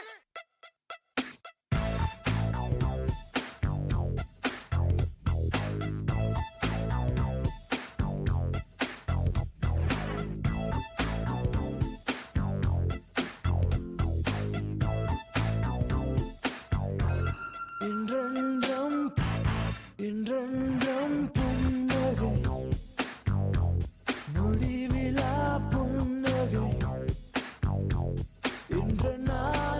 முடிவிலா புன்னகை இன்று நான்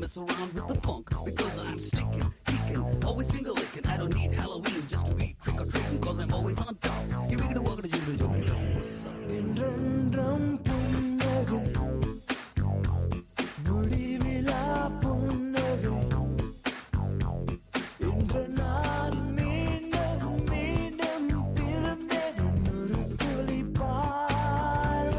mess around with the funk because I'm sticking, kicking, always finger licking. I don't need Halloween just to be trick or treating because I'm always on top. You make it a walk to you to what's up? என்றென்றும் புன்னகை முடிவிலா புன்னகை இன்று நான் மீண்டும் மீண்டும் பிறந்தேன் ஒரு துளி பார்வையிலே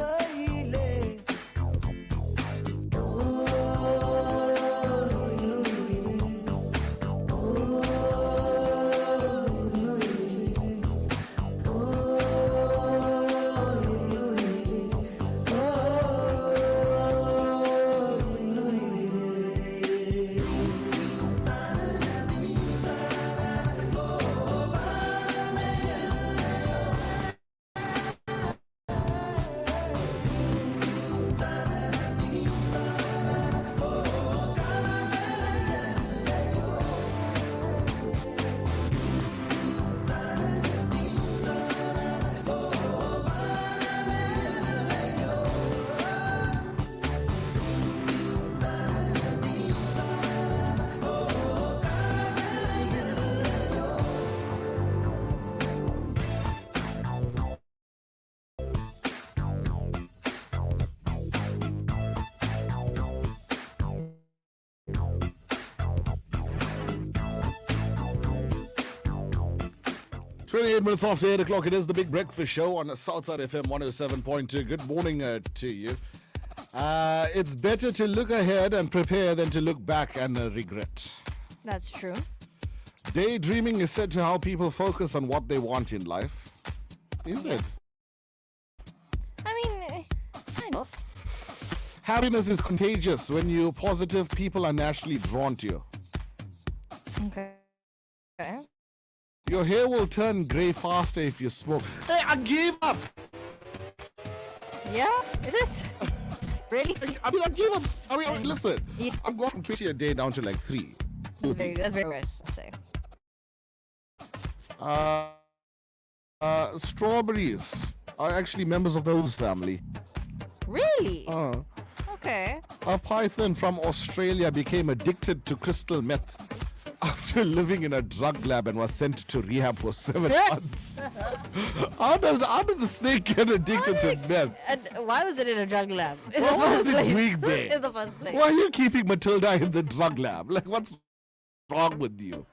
Minutes after 8 o'clock, it is the Big Breakfast Show on Southside FM 107.2. Good morning to you. It's better to look ahead and prepare than to look back and regret. That's true. Daydreaming is said to help people focus on what they want in life. Is it? I mean, kind of. Happiness is contagious. When you're positive, people are naturally drawn to you. Okay. Okay. Your hair will turn grey faster if you smoke. Hey, I gave up! Yeah? Is it? Really? I mean, I gave up. I mean, listen. I'm going from 20 a day down to like 3. That's very rare, I'll say. Strawberries are actually members of the O's family. Really? Okay. A python from Australia became addicted to crystal meth after living in a drug lab and was sent to rehab for 7 months. How did the snake get addicted to meth? And why was it in a drug lab? What was it doing there? In the first place. Why are you keeping Matilda in the drug lab? Like, what's wrong with you?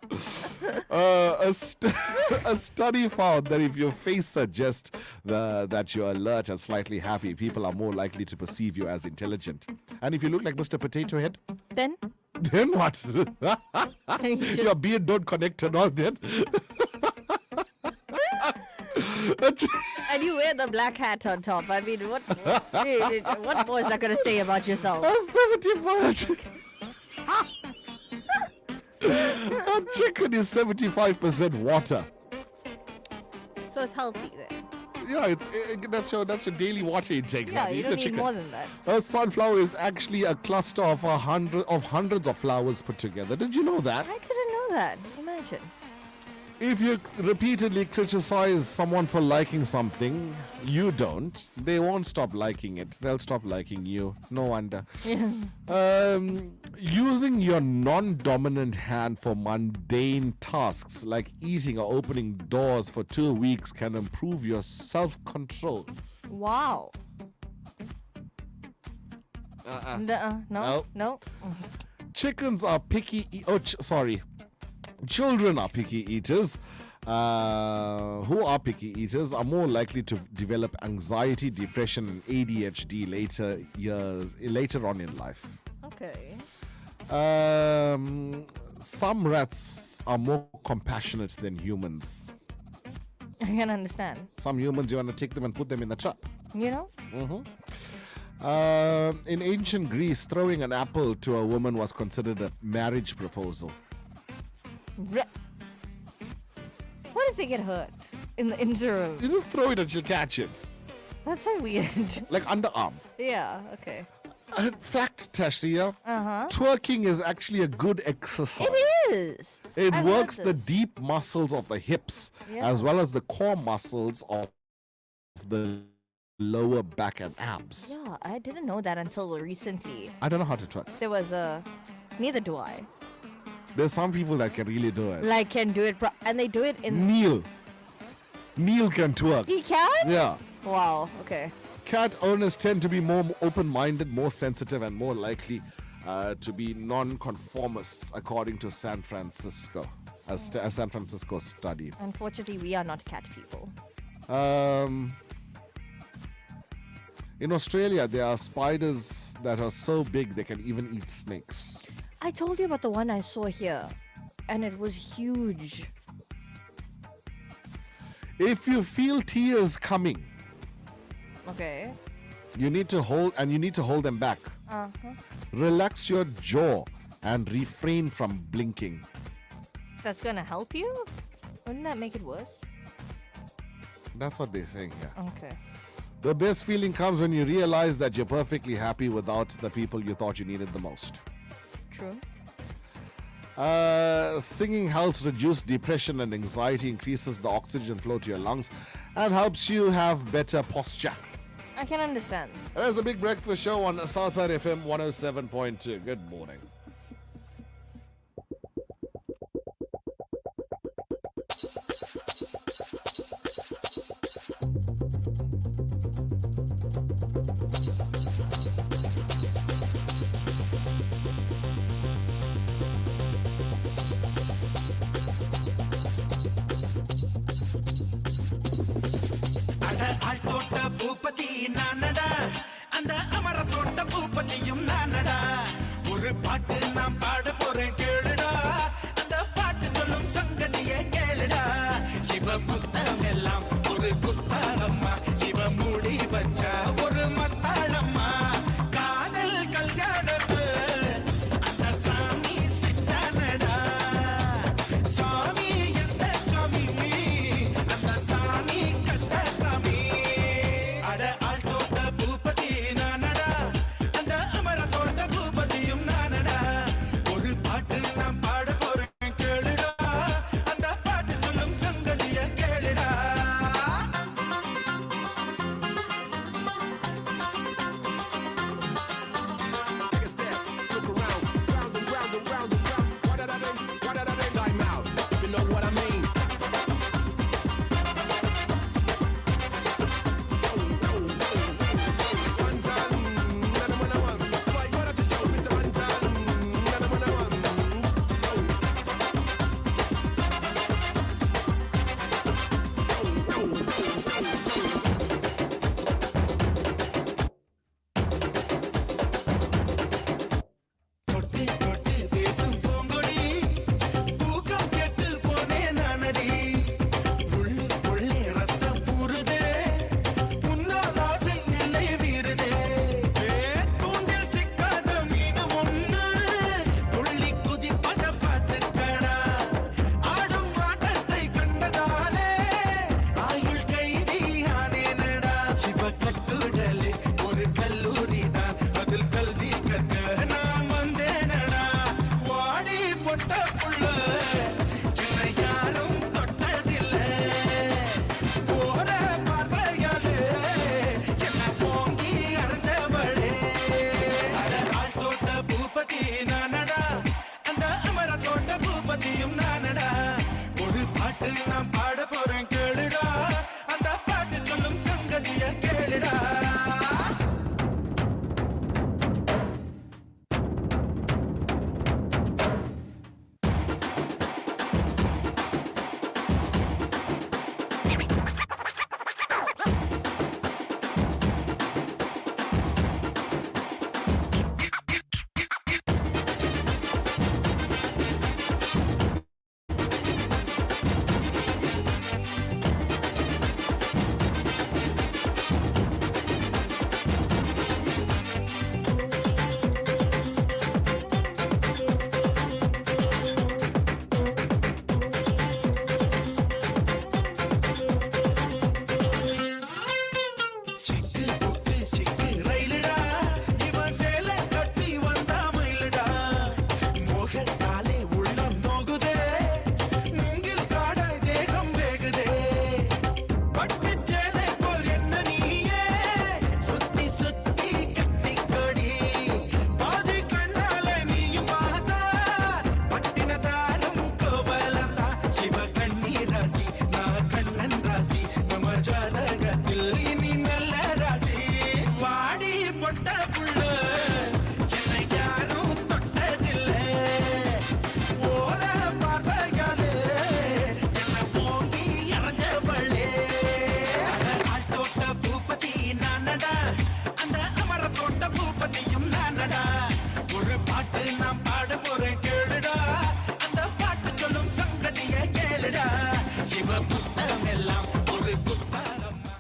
A study found that if your face suggests that you're alert and slightly happy, people are more likely to perceive you as intelligent. And if you look like Mr. Potato Head, then what? Your beard don't connect and all then. And you wear the black hat on top. I mean, what more is that going to say about yourself? 75. A chicken is 75% water. So it's healthy then. Yeah, that's your daily water intake. Yeah, man. you don't need more than that. A sunflower is actually a cluster of hundreds of flowers put together. Did you know that? I didn't know that. Imagine. If you repeatedly criticize someone for liking something you don't, they won't stop liking it. They'll stop liking you. No wonder. Using your non-dominant hand for mundane tasks like eating or opening doors for 2 weeks can improve your self-control. Wow. No. Chickens are picky. Children are picky eaters. Who are picky eaters are more likely to develop anxiety, depression, and ADHD later on in life. Okay. Some rats are more compassionate than humans. I can understand. Some humans, you want to take them and put them in the trap. You know? In ancient Greece, throwing an apple to a woman was considered a marriage proposal. What if they get hurt in the interim? You just throw it and she'll catch it. That's so weird. Like underarm. Yeah, okay. Fact, Tashria. Uh-huh. Twerking is actually a good exercise. It is. It I've works heard the this. deep muscles of the hips as well as the core muscles of the lower back and abs. Yeah, I didn't know that until recently. I don't know how to twerk. There was neither do I. There's some people that can really do it. Like can do it and they do it in Neil can twerk. He can? Yeah. Wow, okay. Cat owners tend to be more open-minded, more sensitive, and more likely to be non-conformists, according to San Francisco, a San Francisco study. Unfortunately, we are not cat people. In Australia, there are spiders that are so big they can even eat snakes. I told you about the one I saw here, and it was huge. If you feel tears coming, Okay. you need to hold them back. Uh-huh. Relax your jaw and refrain from blinking. That's gonna help you? Wouldn't that make it worse? That's what they're saying here. Okay. The best feeling comes when you realize that you're perfectly happy without the people you thought you needed the most. True. Singing helps reduce depression and anxiety, increases the oxygen flow to your lungs, and helps you have better posture. I can understand. There's the Big Breakfast Show on Southside FM 107.2. Good morning. Boopathi நானடா அந்த அமரத்தோட தோட்ட பூப்பதியும் நானடா ஒரு பாட்டு நான் பாட போறேன் கேளுடா அந்த பாட்டு சொல்லும் சங்கதியை கேளுடா சிவமுத்தம் எல்லாம் ஒரு குத்தாளம்மா சிவ மூடி வச்சா ஒரு மத்தாளம்மா காதல் கல்யாணத்து அந்த சாமி செஞ்சானடா சாமி எந்த சாமி அந்த சாமி கந்த சாமி அட ஆள் தோட்ட பூபதி நானடா அந்த அமர தோட்ட பூபதியும் நானடா ஒரு பாட்டு நான் பாட போறேன் கேளுடா அந்த பாட்டு சொல்லும் சங்கதியை கேளுடா தொட்டு தொட்டு பேசும் பூங்கொடி தூக்கம் கெட்டு போனேன் நானடி உள்ளுக்குள்ளே ரத்தம் ஊறுதே உன்னால் ஆசை எல்லை மீறுதே தூண்டில் சிக்காத மீன் ஒண்ணு துள்ளி குதிப்பத பார்த்துக்கடா ஆடும் ஆட்டத்தை கண்டதாலே ஆயுள் கைதி ஆனேனடா சிவ கட்டுடலே ஒரு கல்லூரி தான் அதில் கல்வி கற்க நான் வந்தேனடா வாடி பொட்ட புள்ள சின்ன யாரும் தொட்டதில்லை போற பார்வையாலே என்ன போங்கி அரைஞ்சவளே அட ஆள் தோட்ட பூபதி நானடா அந்த அமர தோட்ட பூபதியும் நானடா ஒரு பாட்டு நான் பாட போறேன் கேளுடா அந்த பாட்டு சொல்லும் சங்கதியை கேளுடா சிக்கு புக்கு சிக்கு ரயிலுடா இவன் சேலை கட்டி வந்தா மயிலுடா மோகத்தாலே உள்ளம் நோகுதே மூங்கில் காடாய் தேகம் வேகுதே பட்டு சேலை போல் என்ன நீயே சுத்தி சுத்தி கட்டிக்கொடி பாதி கண்ணால நீயும் பார்த்தா பட்டினதாரும் கோவலந்தா சிவ கண்ணி ராசி நான் கண்ணன் ராசி நம்ம ஜாதகத்தில் இனி நல்ல ராசி வாடி பொட்ட புள்ள சின்ன யாரும் தொட்டதில்லை ஓர பார்வையாலே என்ன போங்கி அரைஞ்சவளே ஆள் தோட்ட பூபதி நானடா அந்த அமர தோட்ட பூபதியும் நானடா ஒரு பாட்டு நான் பாட போறேன் கேளுடா அந்த பாட்டு சொல்லும் சங்கதியை கேளுடா சிவமுத்தம் எல்லாம் ஒரு குத்தாலம்மா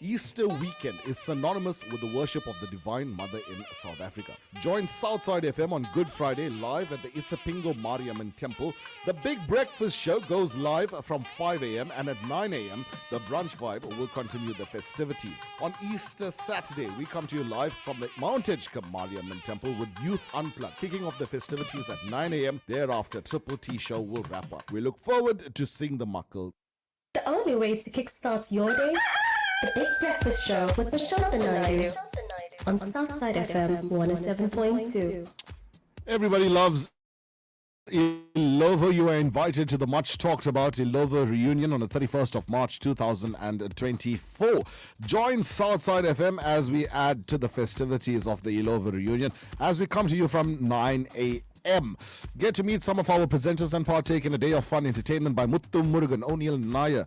Easter weekend is synonymous with the worship of the Divine Mother in South Africa. Join Southside FM on Good Friday live at the Isipingo Mariamman Temple. The Big Breakfast Show goes live from 5 a.m. and at 9 a.m. the Brunch Vibe will continue the festivities. On Easter Saturday, we come to you live from the Mount Edgecombe Mariamman Temple with Youth Unplugged, kicking off the festivities at 9 a.m. Thereafter, Triple T Show will wrap up. We look forward to seeing the Muckle. The only way to kickstart your day? The Big Breakfast Show with Prashant and Naidu on Southside FM 107.2. Everybody loves Illovo. You are invited to the much talked about Illovo reunion on the 31st of March 2024. Join Southside FM as we add to the festivities of the Illovo reunion as we come to you from 9 a.m. Get to meet some of our presenters and partake in a day of fun entertainment by Muthu Murugan, O'Neill Nair,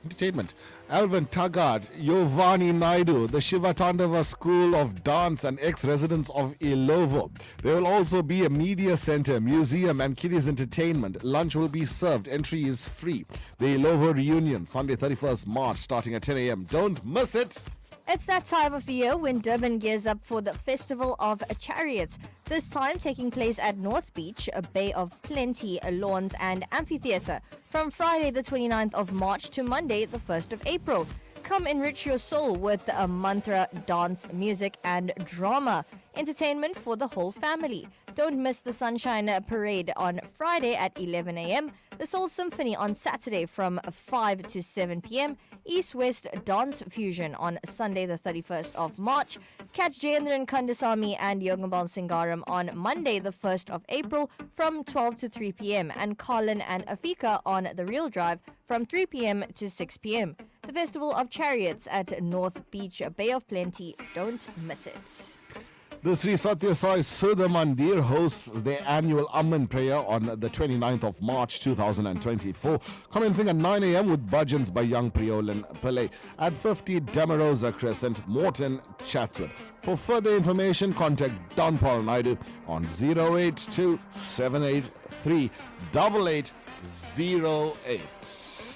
entertainment. Alvin Taggart, Yovani Naidu, the Shiva Tandava School of Dance and ex-residents of Ilovo. There will also be a media center, museum and kiddies entertainment. Lunch will be served. Entry is free. The Ilovo reunion, Sunday 31st March, starting at 10 a.m. Don't miss it. It's that time of the year when Durban gears up for the Festival of Chariots, this time taking place at North Beach, a Bay of Plenty, lawns and amphitheatre, from Friday the 29th of March to Monday the 1st of April. Come enrich your soul with a mantra, dance, music and drama. Entertainment for the whole family. Don't miss the Sunshine Parade on Friday at 11 a.m., the Soul Symphony on Saturday from 5 to 7 p.m., East-West Dance Fusion on Sunday the 31st of March, catch Jayendran Kandasamy and Yogambal Singaram on Monday the 1st of April from 12 to 3 p.m., and Colin and Afika on The Real Drive from 3 p.m. to 6 p.m. The Festival of Chariots at North Beach, Bay of Plenty. Don't miss it. The Sri Satya Sai Sudha Mandir hosts their annual Amman prayer on the 29th of March 2024, commencing at 9 a.m. with bhajans by young Priolan Pillai at 50 Damarosa Crescent, Morton, Chatswood. For further information, contact Don Paul Naidu on 082 783 8808.